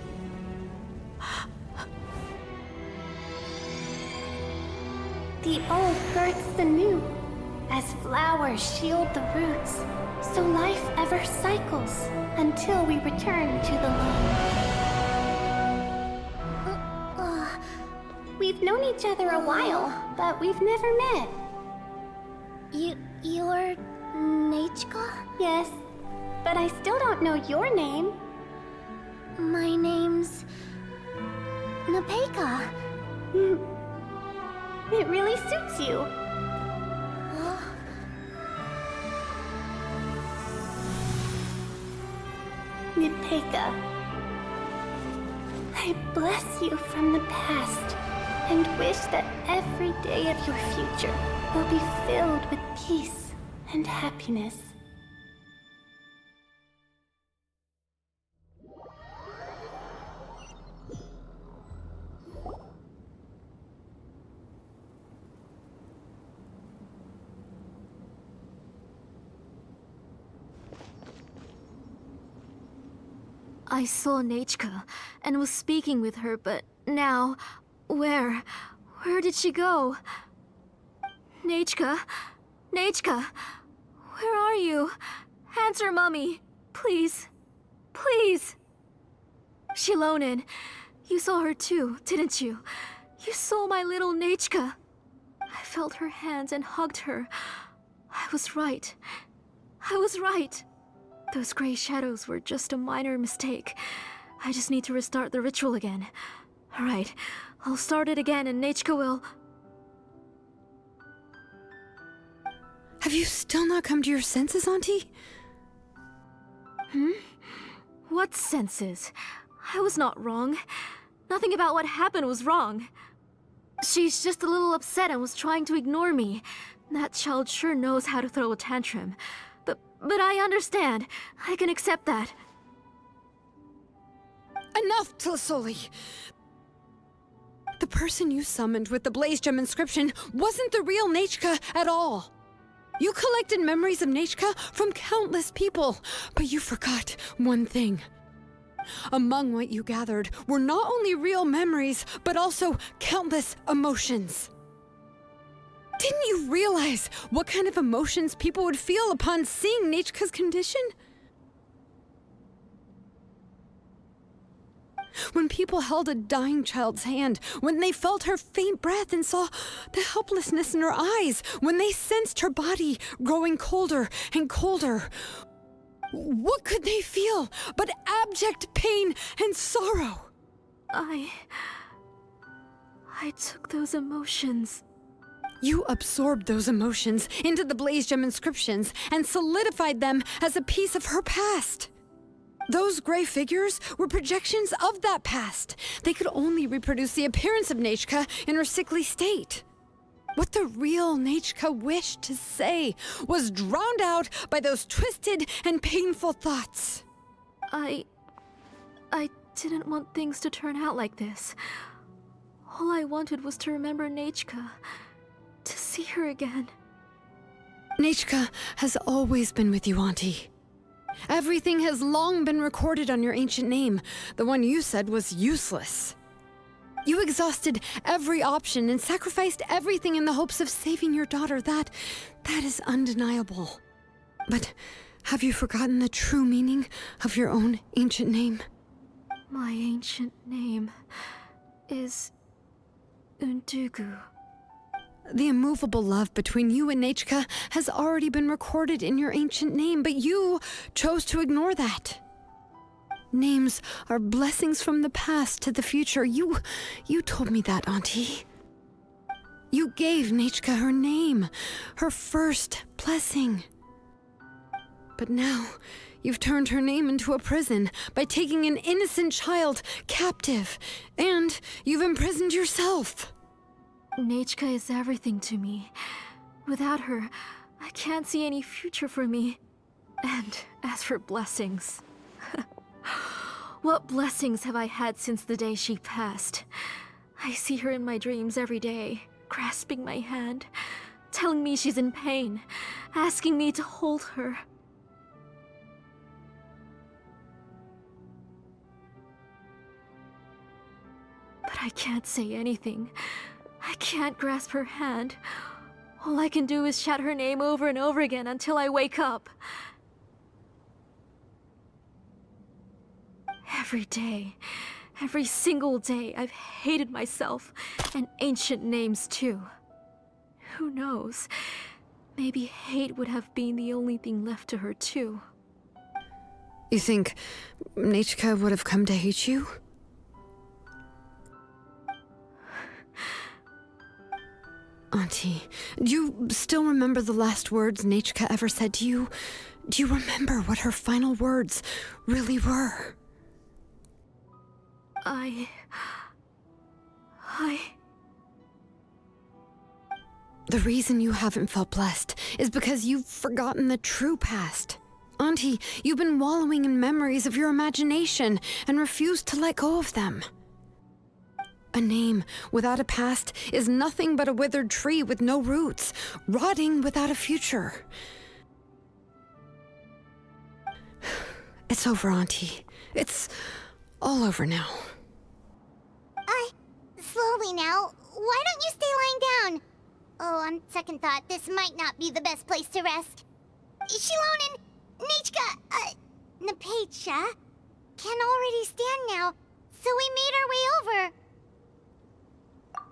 The old births the new, as flowers shield the roots, so life ever cycles until we return to the loam. We've known each other a while, but we've never met. You're Nechka? Yes, but I still don't know your name. My name's Napeka. It really suits you. Napeka, I bless you from the past and wish that every day of your future will be filled with peace and happiness. I saw Nechka and was speaking with her, but now, where did she go? Nechka? Nechka? Where are you? Answer, Mommy. Please. Please. Xilonen, you saw her too, didn't you? You saw my little Nechka. I felt her hands and hugged her. I was right. I was right. Those gray shadows were just a minor mistake. I just need to restart the ritual again. Alright, I'll start it again and Nechka will... Have you still not come to your senses, Auntie? What senses? I was not wrong. Nothing about what happened was wrong. She's just a little upset and was trying to ignore me. That child sure knows how to throw a tantrum. But I understand. I can accept that. Enough, Tlasoli! The person you summoned with the Blaze Gem inscription wasn't the real Nechka at all. You collected memories of Nechka from countless people, but you forgot one thing. Among what you gathered were not only real memories, but also countless emotions. Didn't you realize what kind of emotions people would feel upon seeing Nechka's condition? When people held a dying child's hand, when they felt her faint breath and saw the helplessness in her eyes, when they sensed her body growing colder and colder, what could they feel but abject pain and sorrow? I took those emotions. You absorbed those emotions into the Blaze Gem inscriptions and solidified them as a piece of her past. Those gray figures were projections of that past. They could only reproduce the appearance of Nechka in her sickly state. What the real Nechka wished to say was drowned out by those twisted and painful thoughts. I didn't want things to turn out like this. All I wanted was to remember Nechka. To see her again. Nechka has always been with you, Auntie. Everything has long been recorded on your ancient name, the one you said was useless. You exhausted every option and sacrificed everything in the hopes of saving your daughter. That is undeniable. But have you forgotten the true meaning of your own ancient name? My ancient name is Undugu. The immovable love between you and Nechka has already been recorded in your ancient name, but you chose to ignore that. Names are blessings from the past to the future. You told me that, Auntie. You gave Nechka her name, her first blessing. But now, you've turned her name into a prison by taking an innocent child captive, and you've imprisoned yourself. Nechka is everything to me. Without her, I can't see any future for me. And as for blessings... what blessings have I had since the day she passed? I see her in my dreams every day, grasping my hand, telling me she's in pain, asking me to hold her. But I can't say anything. I can't grasp her hand. All I can do is shout her name over and over again until I wake up. Every day, every single day, I've hated myself, and ancient names too. Who knows? Maybe hate would have been the only thing left to her too. You think Nechka would have come to hate you? Auntie, do you still remember the last words Nechka ever said to you? Do you remember what her final words really were? The reason you haven't felt blessed is because you've forgotten the true past. Auntie, you've been wallowing in memories of your imagination and refused to let go of them. A name without a past is nothing but a withered tree with no roots, rotting without a future. It's over, Auntie. It's all over now. Slowly now. Why don't you stay lying down? Oh, on second thought, this might not be the best place to rest. Xilonen, Nechka, Napecha can already stand now, so we made our way over.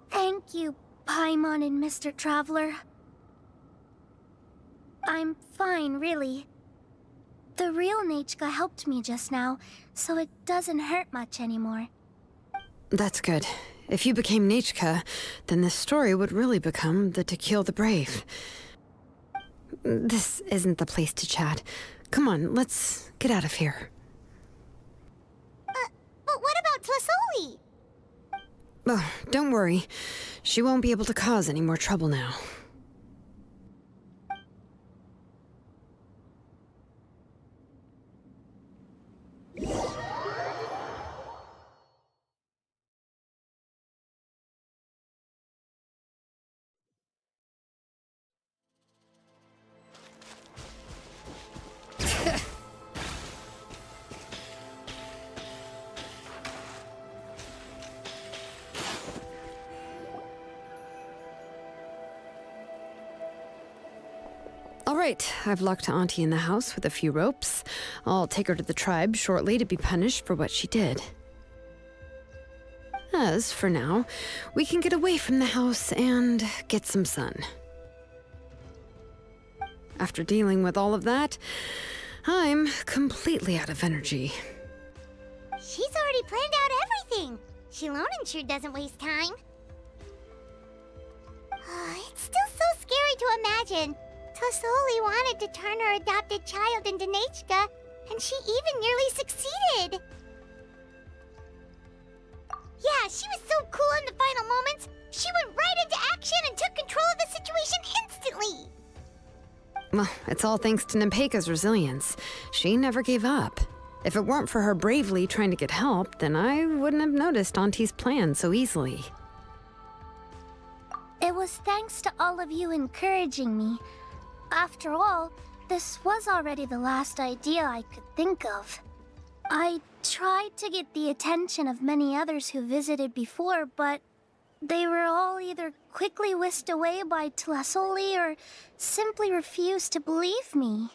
Thank you, Paimon and Mr. Traveler. I'm fine, really. The real Nechka helped me just now, so it doesn't hurt much anymore. That's good. If you became Nechka, then this story would really become the To Kill the Brave. This isn't the place to chat. Come on, let's get out of here. But what about Tlasoli? Oh, don't worry. She won't be able to cause any more trouble now. All right, I've locked Auntie in the house with a few ropes. I'll take her to the tribe shortly to be punished for what she did. As for now, we can get away from the house and get some sun. After dealing with all of that, I'm completely out of energy. She's already planned out everything. Xilonen sure doesn't waste time. It's still so scary to imagine. Tlasoli wanted to turn her adopted child into Nechka, and she even nearly succeeded. Yeah, she was so cool in the final moments. She went right into action and took control of the situation instantly. Well, it's all thanks to Nempeka's resilience. She never gave up. If it weren't for her bravely trying to get help, then I wouldn't have noticed Auntie's plan so easily. It was thanks to all of you encouraging me. After all, this was already the last idea I could think of. I tried to get the attention of many others who visited before, but they were all either quickly whisked away by Tlasoli or simply refused to believe me.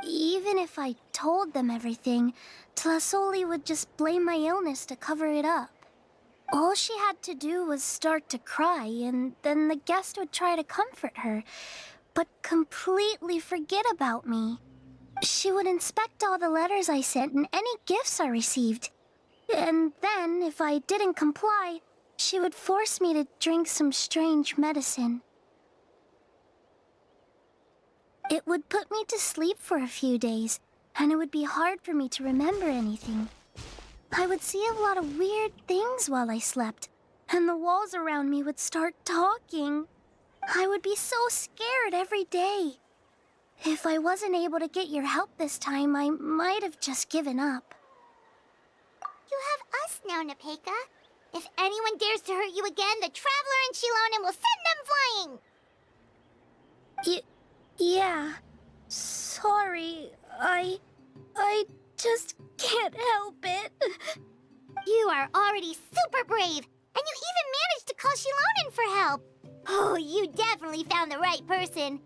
Even if I told them everything, Tlasoli would just blame my illness to cover it up. All she had to do was start to cry, and then the guest would try to comfort her, but completely forget about me. She would inspect all the letters I sent and any gifts I received. And then, if I didn't comply, she would force me to drink some strange medicine. It would put me to sleep for a few days, and it would be hard for me to remember anything. I would see a lot of weird things while I slept, and the walls around me would start talking. I would be so scared every day. If I wasn't able to get your help this time, I might have just given up. You have us now, Nepeka. If anyone dares to hurt you again, the Traveler and Xilonen will send them flying! Yeah. Sorry, I just can't help it. You are already super brave, and you even managed to call Xilonen for help. Oh, you definitely found the right person.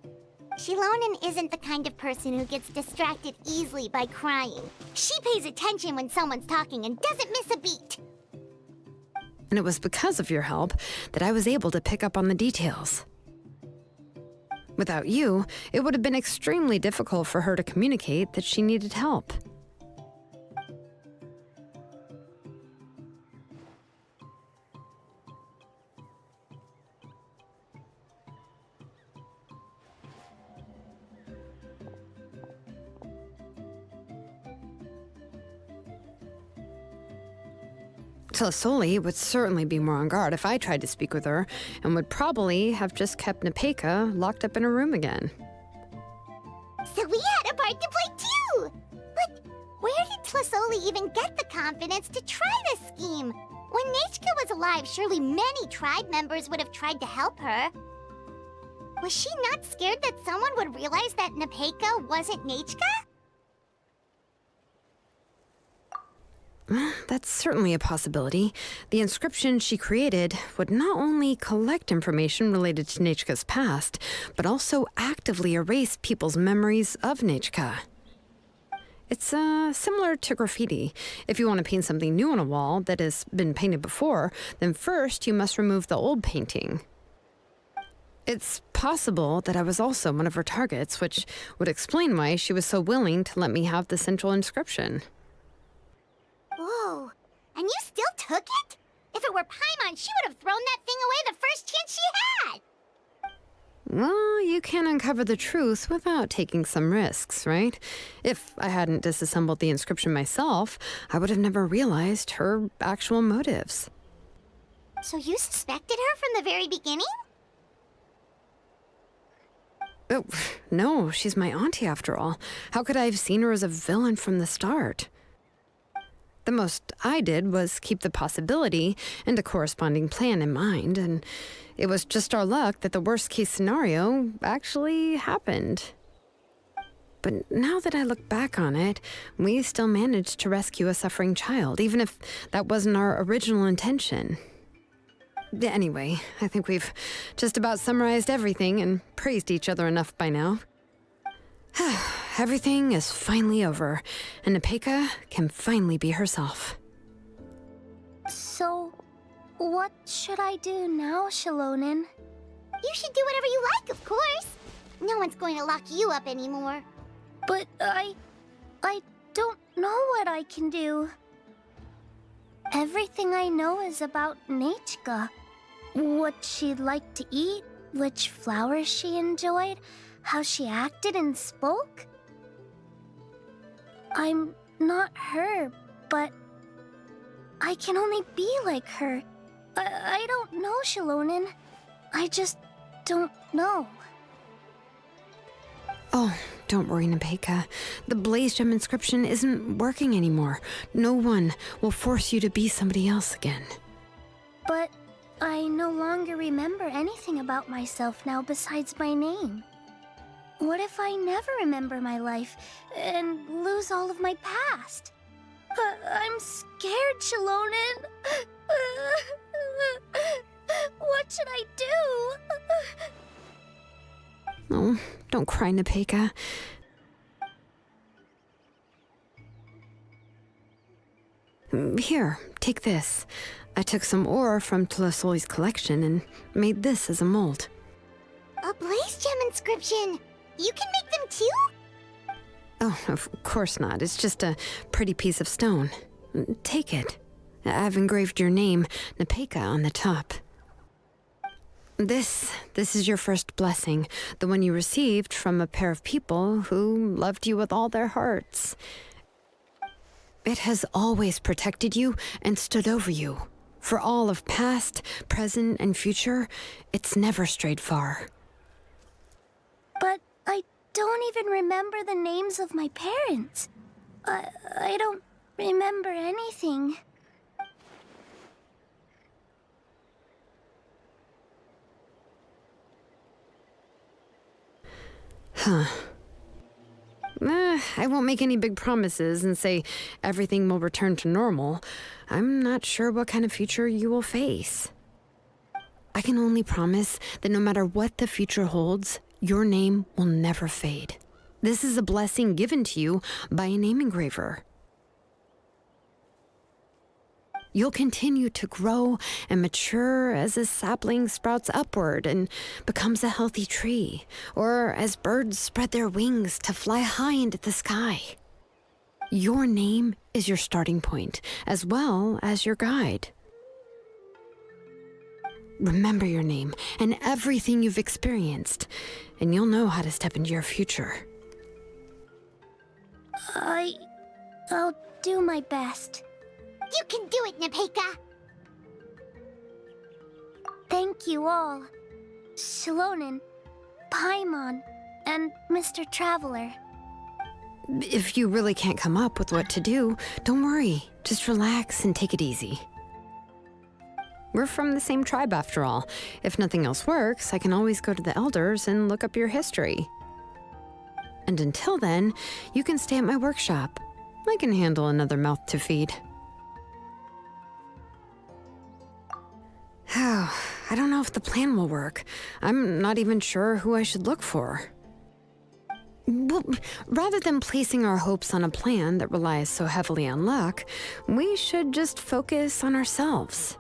Xilonen isn't the kind of person who gets distracted easily by crying. She pays attention when someone's talking and doesn't miss a beat. And it was because of your help that I was able to pick up on the details. Without you, it would have been extremely difficult for her to communicate that she needed help. Tlisoli would certainly be more on guard if I tried to speak with her, and would probably have just kept Nepeka locked up in her room again. So we had a part to play too! But where did Tlisoli even get the confidence to try this scheme? When Nechka was alive, surely many tribe members would have tried to help her. Was she not scared that someone would realize that Nepeka wasn't Nechka? That's certainly a possibility. The inscription she created would not only collect information related to Nechka's past, but also actively erase people's memories of Nechka. It's similar to graffiti. If you want to paint something new on a wall that has been painted before, then first you must remove the old painting. It's possible that I was also one of her targets, which would explain why she was so willing to let me have the central inscription. Whoa, and you still took it? If it were Paimon, she would have thrown that thing away the first chance she had! Well, you can uncover the truth without taking some risks, right? If I hadn't disassembled the inscription myself, I would have never realized her actual motives. So you suspected her from the very beginning? Oh, no, she's my auntie after all. How could I have seen her as a villain from the start? The most I did was keep the possibility and a corresponding plan in mind, and it was just our luck that the worst-case scenario actually happened. But now that I look back on it, we still managed to rescue a suffering child, even if that wasn't our original intention. Anyway, I think we've just about summarized everything and praised each other enough by now. Everything is finally over, and Nepeka can finally be herself. So, what should I do now, Xilonen? You should do whatever you like, of course. No one's going to lock you up anymore. But I don't know what I can do. Everything I know is about Nechka. What she liked to eat, which flowers she enjoyed, how she acted and spoke. I'm not her, but I can only be like her. I don't know, Xilonen. I just don't know. Oh, don't worry, Nepeka. The Blaze Gem inscription isn't working anymore. No one will force you to be somebody else again. But I no longer remember anything about myself now besides my name. What if I never remember my life and lose all of my past? I'm scared, Xilonen. What should I do? Oh, don't cry, Nepeka. Here, take this. I took some ore from Tlisoli's collection and made this as a mold. A Blaze Gem inscription! You can make them too? Oh, of course not. It's just a pretty piece of stone. Take it. I've engraved your name, Nepeka, on the top. This is your first blessing, the one you received from a pair of people who loved you with all their hearts. It has always protected you and stood over you. For all of past, present, and future, it's never strayed far. But I don't even remember the names of my parents. I don't remember anything. Huh. I won't make any big promises and say everything will return to normal. I'm not sure what kind of future you will face. I can only promise that no matter what the future holds, your name will never fade. This is a blessing given to you by a name engraver. You'll continue to grow and mature as a sapling sprouts upward and becomes a healthy tree, or as birds spread their wings to fly high into the sky. Your name is your starting point, as well as your guide. Remember your name and everything you've experienced, and you'll know how to step into your future. I'll do my best. You can do it, Nepeka! Thank you all. Xilonen, Paimon, and Mr. Traveler. If you really can't come up with what to do, don't worry. Just relax and take it easy. We're from the same tribe after all. If nothing else works, I can always go to the elders and look up your history. And until then, you can stay at my workshop. I can handle another mouth to feed. Oh, I don't know if the plan will work. I'm not even sure who I should look for. Well, rather than placing our hopes on a plan that relies so heavily on luck, we should just focus on ourselves.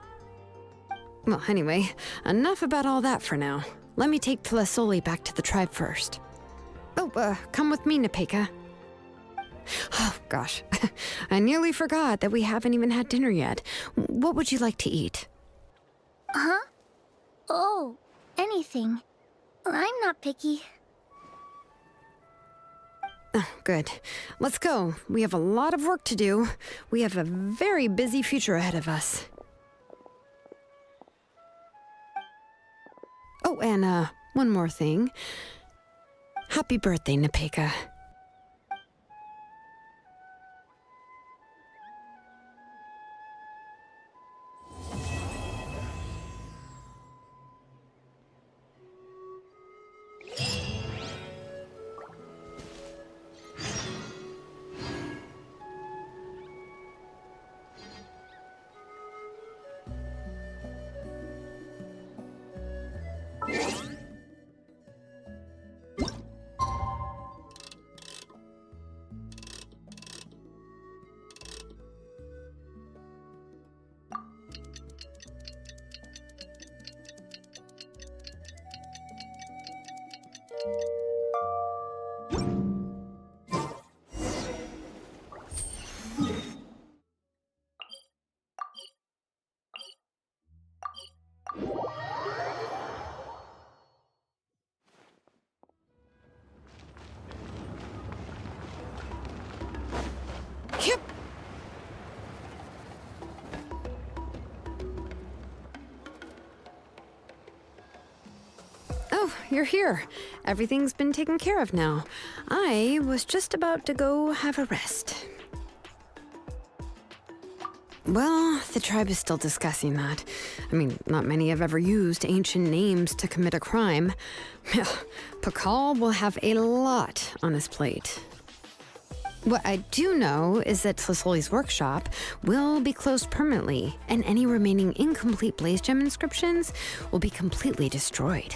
Well, anyway, enough about all that for now. Let me take Tlasoli back to the tribe first. Oh, come with me, Nepeka. Oh, gosh. I nearly forgot that we haven't even had dinner yet. What would you like to eat? Huh? Oh, anything. I'm not picky. Oh, good. Let's go. We have a lot of work to do. We have a very busy future ahead of us. Oh, and one more thing. Happy birthday, Nepeka. Yep. Oh, you're here. Everything's been taken care of now. I was just about to go have a rest. Well, the tribe is still discussing that. I mean, not many have ever used ancient names to commit a crime. Pakal will have a lot on his plate. What I do know is that Tlasoli's workshop will be closed permanently, and any remaining incomplete Blaze Gem inscriptions will be completely destroyed.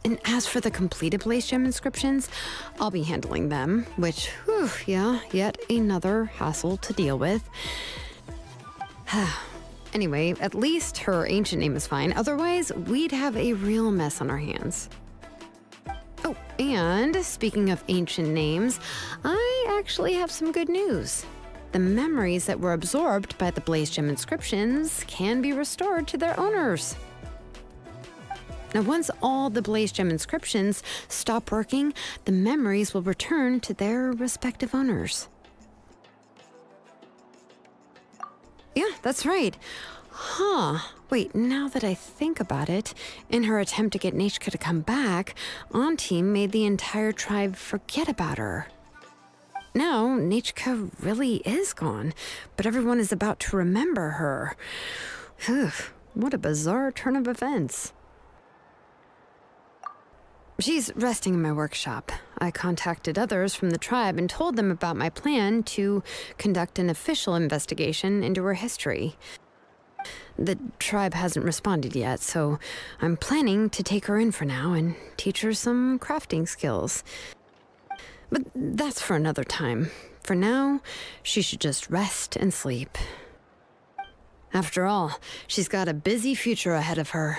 And as for the completed Blaze Gem inscriptions, I'll be handling them, which, whew, yeah, yet another hassle to deal with. Anyway, at least her ancient name is fine. Otherwise, we'd have a real mess on our hands. Oh, and speaking of ancient names, I actually have some good news. The memories that were absorbed by the Blaze Gem inscriptions can be restored to their owners. Now, once all the Blaze Gem inscriptions stop working, the memories will return to their respective owners. Yeah, that's right. Huh. Wait, now that I think about it, in her attempt to get Nechka to come back, Auntie made the entire tribe forget about her. Now, Nechka really is gone, but everyone is about to remember her. Phew, what a bizarre turn of events. She's resting in my workshop. I contacted others from the tribe and told them about my plan to conduct an official investigation into her history. The tribe hasn't responded yet, so I'm planning to take her in for now and teach her some crafting skills. But that's for another time. For now, she should just rest and sleep. After all, she's got a busy future ahead of her.